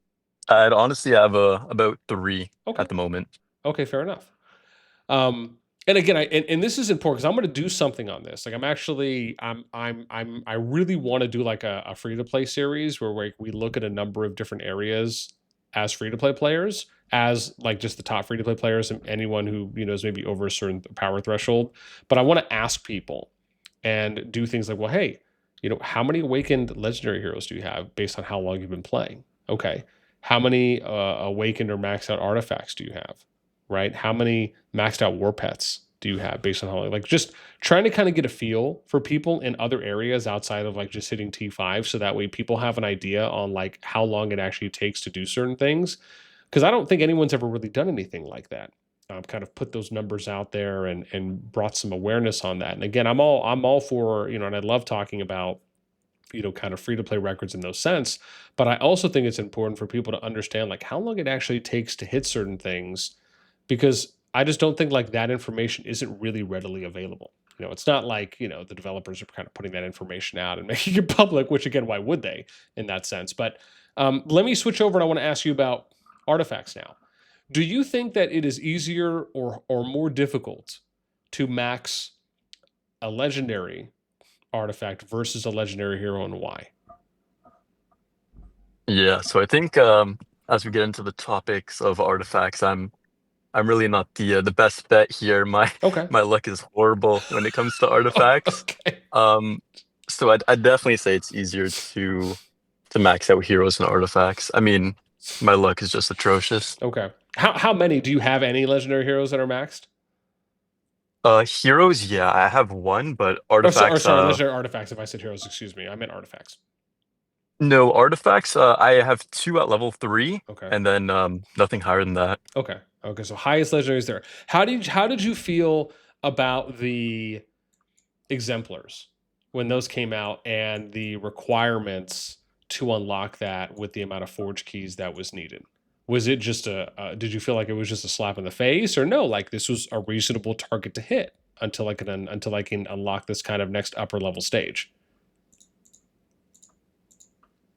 I'd honestly have about 3 Okay. at the moment. Okay, fair enough. And again, and this is important because I'm going to do something on this. Like I really want to do like a free to play series where we look at a number of different areas as free to play players, as like just the top free to play players and anyone who is maybe over a certain power threshold. But I want to ask people and do things like, well, hey, how many awakened legendary heroes do you have based on how long you've been playing? Okay, how many awakened or maxed out artifacts do you have? Right? How many maxed out war pets do you have based on how long? Like just trying to kind of get a feel for people in other areas outside of like just hitting T5 so that way people have an idea on like how long it actually takes to do certain things. Because I don't think anyone's ever really done anything like that. Kind of put those numbers out there and brought some awareness on that. And again, I'm all for, and I love talking about kind of free to play records in those sense. But I also think it's important for people to understand like how long it actually takes to hit certain things, because I just don't think like that information isn't really readily available. It's not like, the developers are kind of putting that information out and making it public, which again, why would they in that sense? But let me switch over and I want to ask you about artifacts now. Do you think that it is easier or more difficult to max a legendary artifact versus a legendary hero, and why? Yeah, so I think as we get into the topics of artifacts, I'm really not the best bet here. My Okay. my luck is horrible when it comes to artifacts. Okay. Um, so I'd definitely say it's easier to max out heroes and artifacts. I mean, my luck is just atrocious. Okay. How many do you have? Any legendary heroes that are maxed? Heroes, yeah, I have one, but Or artifacts, sorry, legendary artifacts. If I said heroes, excuse me, I meant artifacts. no, artifacts, I have two at level 3, Okay. and then nothing higher than that. Okay. Okay. So highest legendaries there. How did you feel about the exemplars when those came out and the requirements to unlock that with the amount of forge keys that was needed? Was it just did you feel like it was just a slap in the face, or no, like this was a reasonable target to hit until I can unlock this kind of next upper level stage?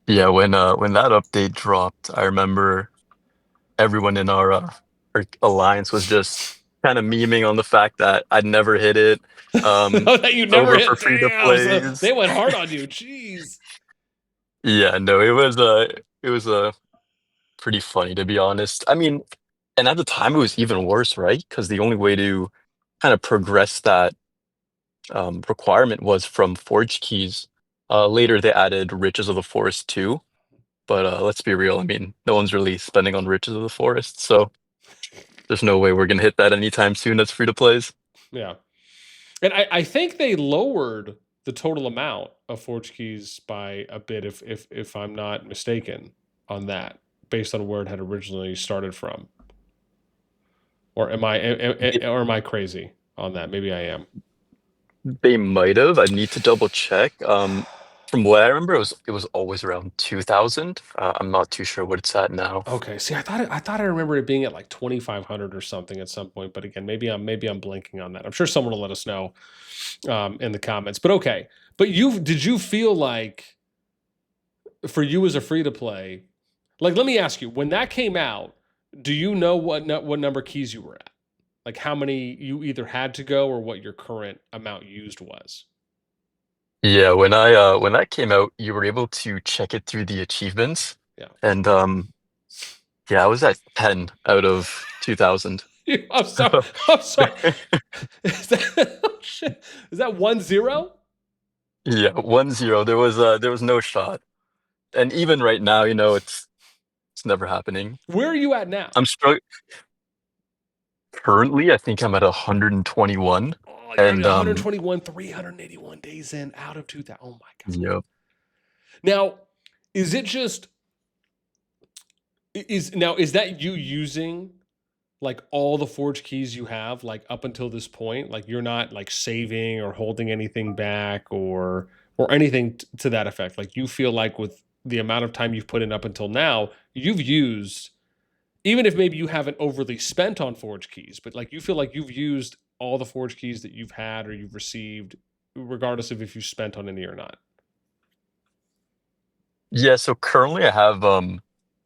Yeah, when that update dropped, I remember everyone in our alliance was just kind of memeing on the fact that I'd never hit it. That you It's never over for hit. free to Damn. So plays. they went hard on you. Jeez. Yeah, no, it was pretty funny to be honest. I mean, and at the time it was even worse, right? Because the only way to kind of progress that requirement was from forge keys. Later they added Riches of the Forest too, but let's be real. I mean, no one's really spending on Riches of the Forest, so there's no way we're gonna hit that anytime soon as free to plays. Yeah. And I think they lowered the total amount of forge keys by a bit, if I'm not mistaken, on that, based on where it had originally started from. Or am I crazy on that? Maybe I am. They might have. I need to double check. From what I remember, it was always around 2000. I'm not too sure what it's at now. Okay. See, I thought I remember it being at like 2,500 or something at some point. But again, maybe I'm blanking on that. I'm sure someone will let us know in the comments. But okay. But did you feel like for you as a free to play, like let me ask you, when that came out, do you know what number keys you were at? Like how many you either had to go or what your current amount used was? Yeah, when that came out, you were able to check it through the achievements, Yeah. and yeah, I was at 10 out of 2000. I'm sorry. I'm sorry. Is that, oh, shit. Is that 1-0? Yeah, 1-0. There was no shot. And even right now, it's never happening. Where are you at now? I'm struggling currently, I think I'm at 121. Oh, you're at And 121, 381 days in out of 2,000. Oh my God. yeah. Now, is it just is that you using like all the forge keys you have like up until this point? Like you're not like saving or holding anything back or anything to that effect. Like you feel like with the amount of time you've put in up until now, you've used, even if maybe you haven't overly spent on forge keys, but like you feel like you've used all the forge keys that you've had or you've received, regardless of if you spent on any or not. Yeah, so currently I have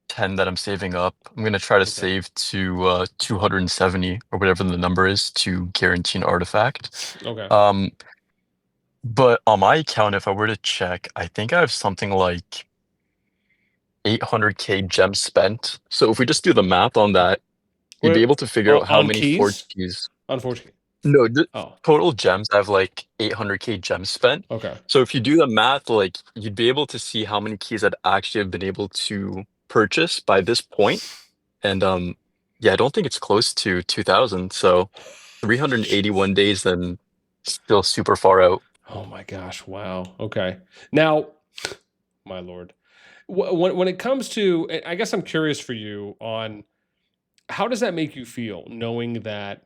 10 that I'm saving up. I'm gonna try to Okay. save to 270 or whatever the number is to guarantee an artifact. Okay. Um, but on my account, if I were to check, I think I have something like 800k gems spent. So if we just do the math on that, you'd be Where able to figure out how on many keys? forge keys. Unfortunately. No, the Oh, total gems, I have like 800k gems spent. okay. So if you do the math, like you'd be able to see how many keys I'd actually have been able to purchase by this point. And yeah, I don't think it's close to 2000. So 381 days then still super far out. Oh my gosh! Wow. Okay. Now, my lord, when it comes to, I guess I'm curious for you on how does that make you feel, knowing that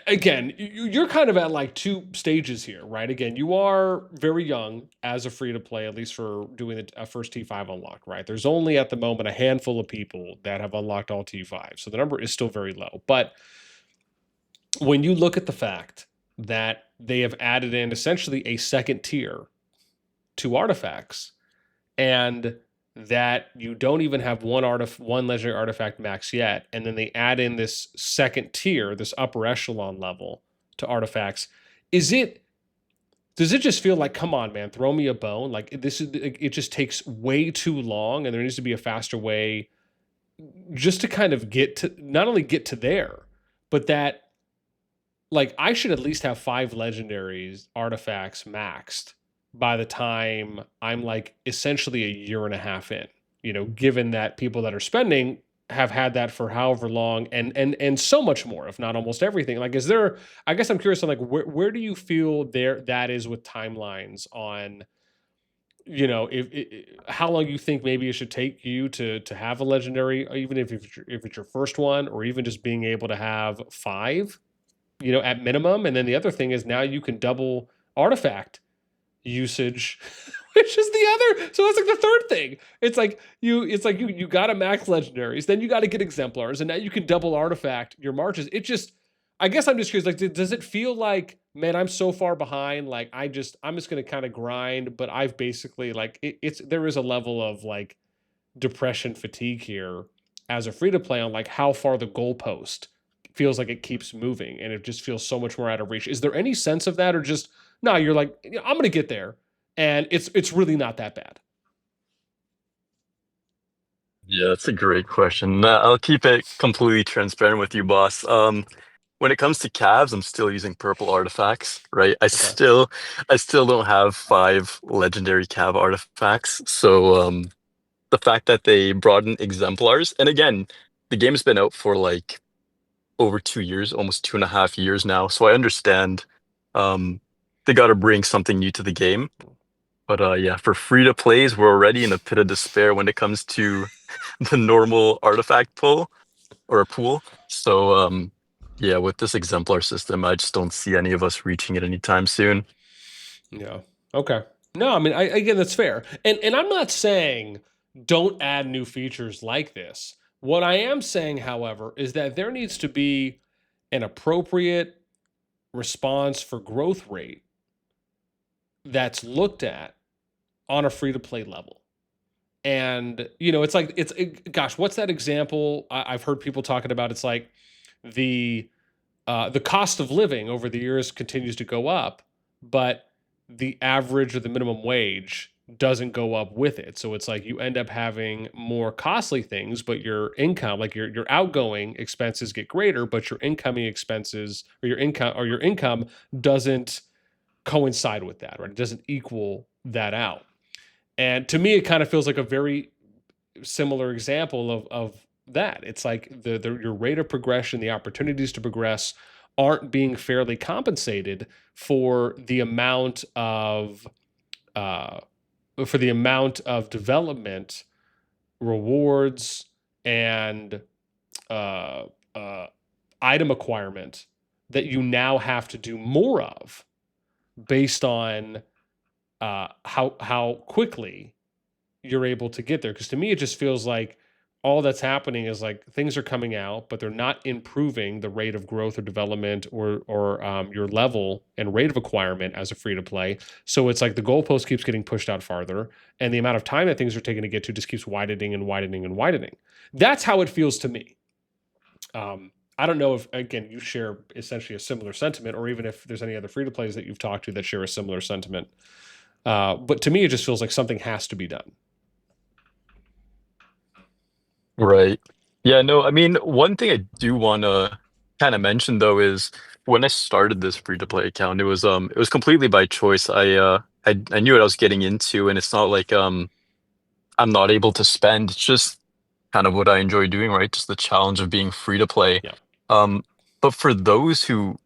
again, you're kind of at like two stages here, right? Again, you are very young as a free to play, at least for doing a first T5 unlock, right? There's only at the moment a handful of people that have unlocked all T5. So the number is still very low. But when you look at the fact that they have added in essentially a second tier to artifacts, and that you don't even have one legendary artifact max yet, and then they add in this second tier, this upper echelon level to artifacts. Is it does it just feel like, come on, man, throw me a bone? Like this is it just takes way too long, and there needs to be a faster way just to kind of get to not only get to there, but that like I should at least have 5 legendaries artifacts maxed by the time I'm like essentially a year and a half in. You know, given that people that are spending have had that for however long and so much more, if not almost everything. Like, is there? I guess I'm curious on like where do you feel there that is with timelines on you know if how long you think maybe it should take you to have a legendary, even if it's your first one, or even just being able to have 5 at minimum. And then the other thing is now you can double artifact usage, which is the other. So it's like the third thing. It's like you got to max legendaries, then you got to get exemplars, and now you can double artifact your marches. It just, I guess I'm just curious. Like, does it feel like, man, I'm so far behind? Like, I'm just gonna kind of grind, but I've basically like it's there is a level of like depression fatigue here as a free to play on like how far the goalpost feels like it keeps moving and it just feels so much more out of reach. Is there any sense of that, or just no, you're like, "Yeah, I'm gonna get there and it's really not that bad." Yeah, that's a great question. I'll keep it completely transparent with you, boss. When it comes to calves, I'm still using purple artifacts, right? Okay. I still don't have 5 legendary cav artifacts. So the fact that they brought in exemplars, and again, the game's been out for like over 2 years, almost 2.5 years now. So I understand um they got to bring something new to the game. But yeah, for free to plays, we're already in a pit of despair when it comes to the normal artifact pull or a pool. So yeah, with this exemplar system, I just don't see any of us reaching it anytime soon. Yeah. Okay. No, I mean, again, that's fair. And I'm not saying don't add new features like this. What I am saying, however, is that there needs to be an appropriate response for growth rate that's looked at on a free to play level. And it's like gosh, what's that example I've heard people talking about? It's like the the cost of living over the years continues to go up, but the average or the minimum wage doesn't go up with it. So it's like you end up having more costly things, but your income, like your outgoing expenses get greater, but your incoming expenses or your income doesn't coincide with that, right? It doesn't equal that out. And to me, it kind of feels like a very similar example of that. It's like the your rate of progression, the opportunities to progress aren't being fairly compensated for the amount of uh, development, rewards, and uh, uh, item acquirement that you now have to do more of based on how quickly you're able to get there. Because to me, it just feels like all that's happening is like things are coming out, but they're not improving the rate of growth or development or your level and rate of acquirement as a free to play. So it's like the goalpost keeps getting pushed out farther, and the amount of time that things are taking to get to just keeps widening and widening and widening. That's how it feels to me. I don't know if, again, you share essentially a similar sentiment, or even if there's any other free to plays that you've talked to that share a similar sentiment. But to me, it just feels like something has to be done. Right. Yeah, no, I mean, one thing I do want to kind of mention though is when I started this free-to-play account, it was completely by choice. I knew what I was getting into, and it's not like I'm not able to spend. It's just kind of what I enjoy doing, right? Just the challenge of being free to play. Yeah. Um, but for those who,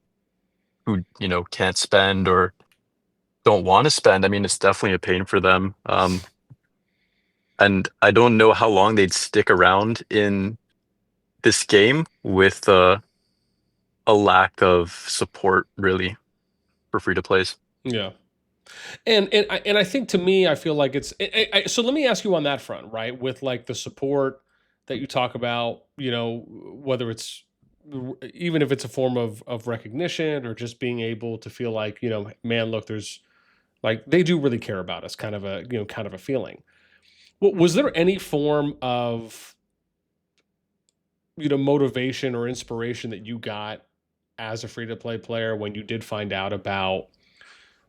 you know, can't spend or don't want to spend, I mean, it's definitely a pain for them. And I don't know how long they'd stick around in this game with a lack of support, really, for free to plays. Yeah. And I think, to me, I feel like it's so let me ask you on that front, right? With like the support that you talk about, whether it's, even if it's a form of recognition or just being able to feel like, man, look, there's, like, they do really care about us, kind of a feeling. Was there any form of, motivation or inspiration that you got as a free to play player when you did find out about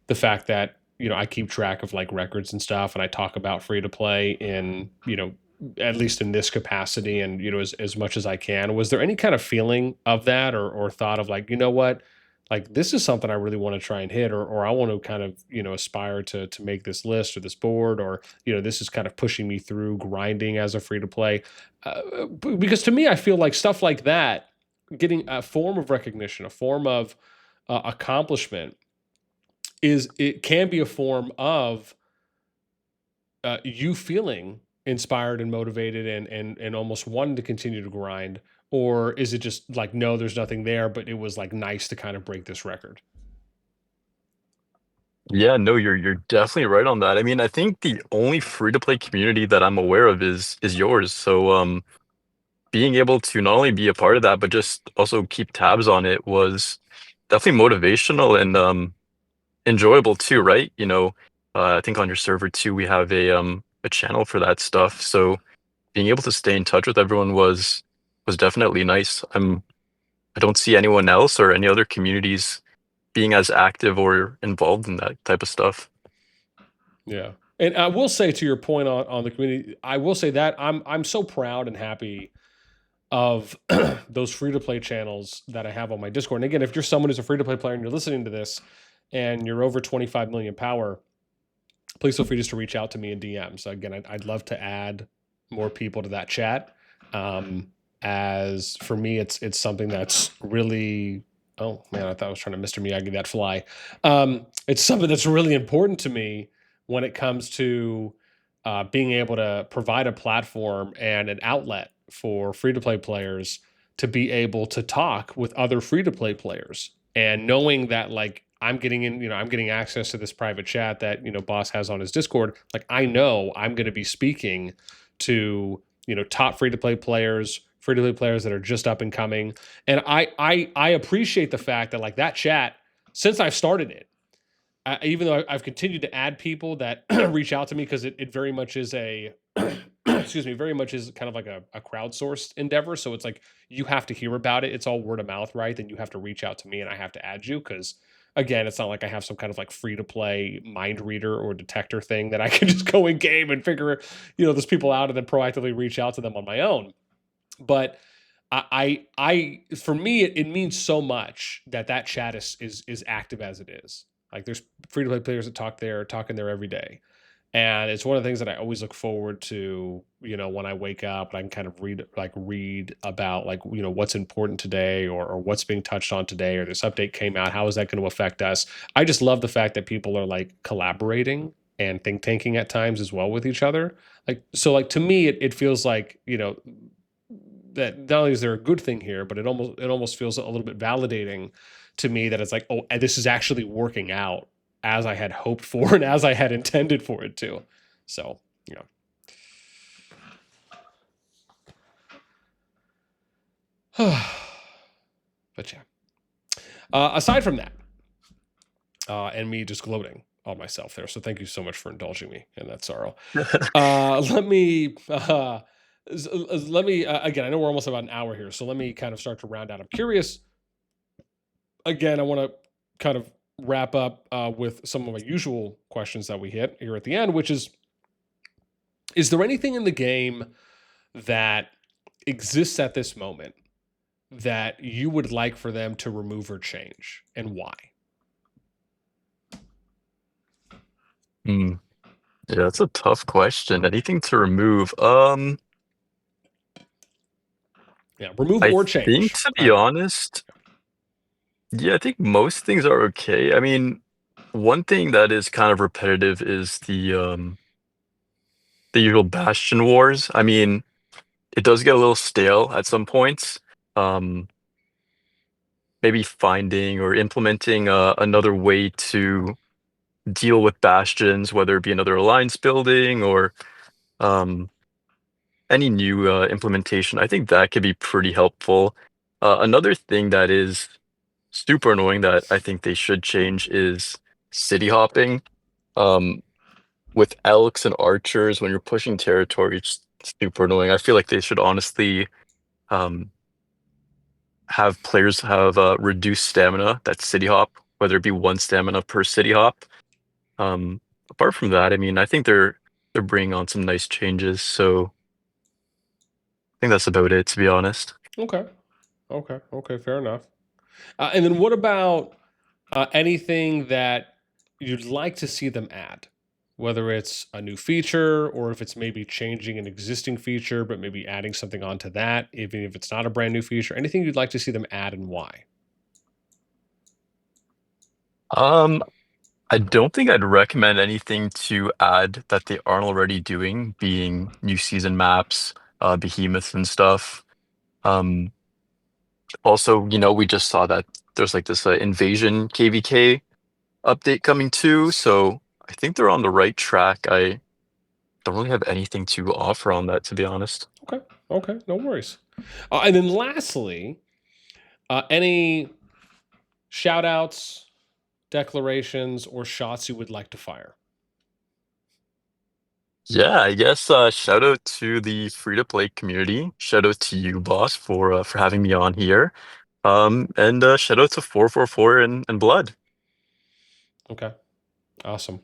the fact that, I keep track of like records and stuff, and I talk about free to play in, at least in this capacity, and, as much as I can? Was there any kind of feeling of that, or thought of like, what, like, this is something I really want to try and hit, or I want to kind of, aspire to make this list or this board, or, this is kind of pushing me through grinding as a free to play? Because to me, I feel like stuff like that, getting a form of recognition, a form of accomplishment, it can be a form of you feeling inspired and motivated, and almost wanting to continue to grind. Or is it just like, no, there's nothing there, but it was like nice to kind of break this record? Yeah, no, you're definitely right on that. I mean, I think the only free to play community that I'm aware of is yours. So being able to not only be a part of that, but just also keep tabs on it was definitely motivational and enjoyable too, right? You know, I think on your server too, we have a channel for that stuff. So being able to stay in touch with everyone was definitely nice. I don't see anyone else or any other communities being as active or involved in that type of stuff. Yeah. And I will say, to your point on the community, I will say that I'm so proud and happy of those free to play channels that I have on my Discord. And again, if you're someone who's a free to play player and you're listening to this and you're over 25 million power, please feel free just to reach out to me in DMs. Again, I'd love to add more people to that chat. As for me, it's something that's really, oh man, I thought I was trying to Mr. Miyagi that fly. It's something that's really important to me when it comes to being able to provide a platform and an outlet for free to play players to be able to talk with other free to play players, and knowing that, like, I'm getting in, I'm getting access to this private chat that, Boss has on his Discord. Like, I know I'm going to be speaking to, top free to play players, free to play players that are just up and coming. And I appreciate the fact that, like, that chat, since I've started it, even though I've continued to add people that reach out to me, because it very much is a excuse me, very much is kind of like a crowdsourced endeavor. So it's like, you have to hear about it. It's all word of mouth, right? Then you have to reach out to me and I have to add you, because, again, it's not like I have some kind of like free to play mind reader or detector thing that I can just go in game and figure, those people out and then proactively reach out to them on my own. But for me, it means so much that that chat is active as it is. Like, there's free to play players that talking there every day, and it's one of the things that I always look forward to. When I wake up, and I can kind of read about, like, what's important today, or what's being touched on today, or this update came out. How is that going to affect us? I just love the fact that people are like collaborating and think tanking at times as well with each other. Like, so, like, to me, it feels like, that not only is there a good thing here, but it almost feels a little bit validating to me, that it's like, oh, this is actually working out as I had hoped for and as I had intended for it to. So, yeah. But yeah. Aside from that, and me just gloating on myself there. So thank you so much for indulging me in that sorrow. Let me again. I know we're almost about an hour here, so let me kind of start to round out. I'm curious. Again, I want to kind of wrap up with some of my usual questions that we hit here at the end, which is there anything in the game that exists at this moment that you would like for them to remove or change, and why? Hmm. Yeah, that's a tough question. Anything to remove? Yeah, remove I or think, change, to be either. honest, yeah, I think most things are okay. I mean, one thing that is kind of repetitive is the usual Bastion wars. I mean, it does get a little stale at some points. Um, Maybe finding or implementing another way to deal with bastions, whether it be another alliance building or um, any new implementation. I think that could be pretty helpful. Another thing that is super annoying that I think they should change is city hopping. Um, with elks and archers, when you're pushing territory, it's super annoying. I feel like they should honestly um, have players have reduced stamina that city hop, whether it be one stamina per city hop. Apart from that, I mean, I think they're bringing on some nice changes, so I think that's about it, to be honest. Okay. Okay. Fair enough. And then what about anything that you'd like to see them add? Whether it's a new feature or if it's maybe changing an existing feature, but maybe adding something onto that, even if it's not a brand new feature, anything you'd like to see them add and why? Um, I don't think I'd recommend anything to add that they aren't already doing, being new season maps, behemoths and stuff. Um, Also, we just saw that there's like this invasion KVK update coming too, so I think they're on the right track. I don't really have anything to offer on that, to be honest. Okay. Okay. No worries. And then lastly, any shout outs, declarations, or shots you would like to fire? Yeah, I guess shout out to the free-to-play community. Shout out to you, boss, for having me on here. And shout out to 444 and Blood. Okay. Awesome.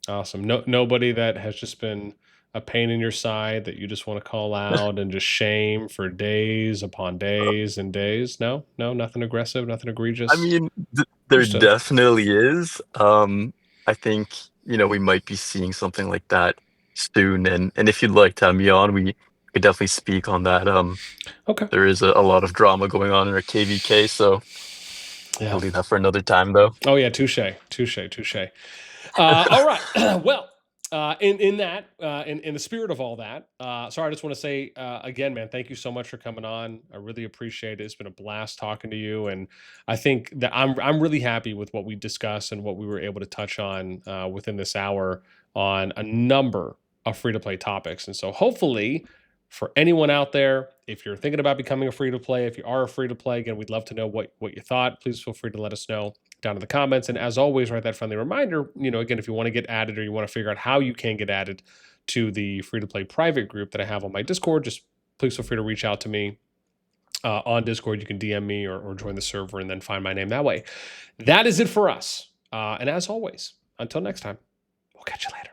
Awesome. No, nobody that has just been a pain in your side that you just want to call out and just shame for days upon days and days. No, no, nothing aggressive, nothing I egregious. mean, there Understood. definitely is. I think, we might be seeing something like that soon. And if you'd like to have me on, we could definitely speak on that. Okay. There is a lot of drama going on in our KVK, so Yeah. we'll leave that for another time, though. Oh yeah. Touche. Touche. Touche. All right. Well, in the spirit of all that, sorry, I just want to say again, man, thank you so much for coming on. I really appreciate it. It's been a blast talking to you, and I think that I'm really happy with what we discussed and what we were able to touch on within this hour on a number of free to play topics. And so, hopefully, for anyone out there, if you're thinking about becoming a free to play, if you are a free to play, again, we'd love to know what you thought. Please feel free to let us know down in the comments. And as always, write that friendly reminder, again, if you want to get added or you want to figure out how you can get added to the free to play private group that I have on my Discord, just please feel free to reach out to me on Discord. You can DM me or join the server and then find my name that way. That is it for us. And as always, until next time, we'll catch you later.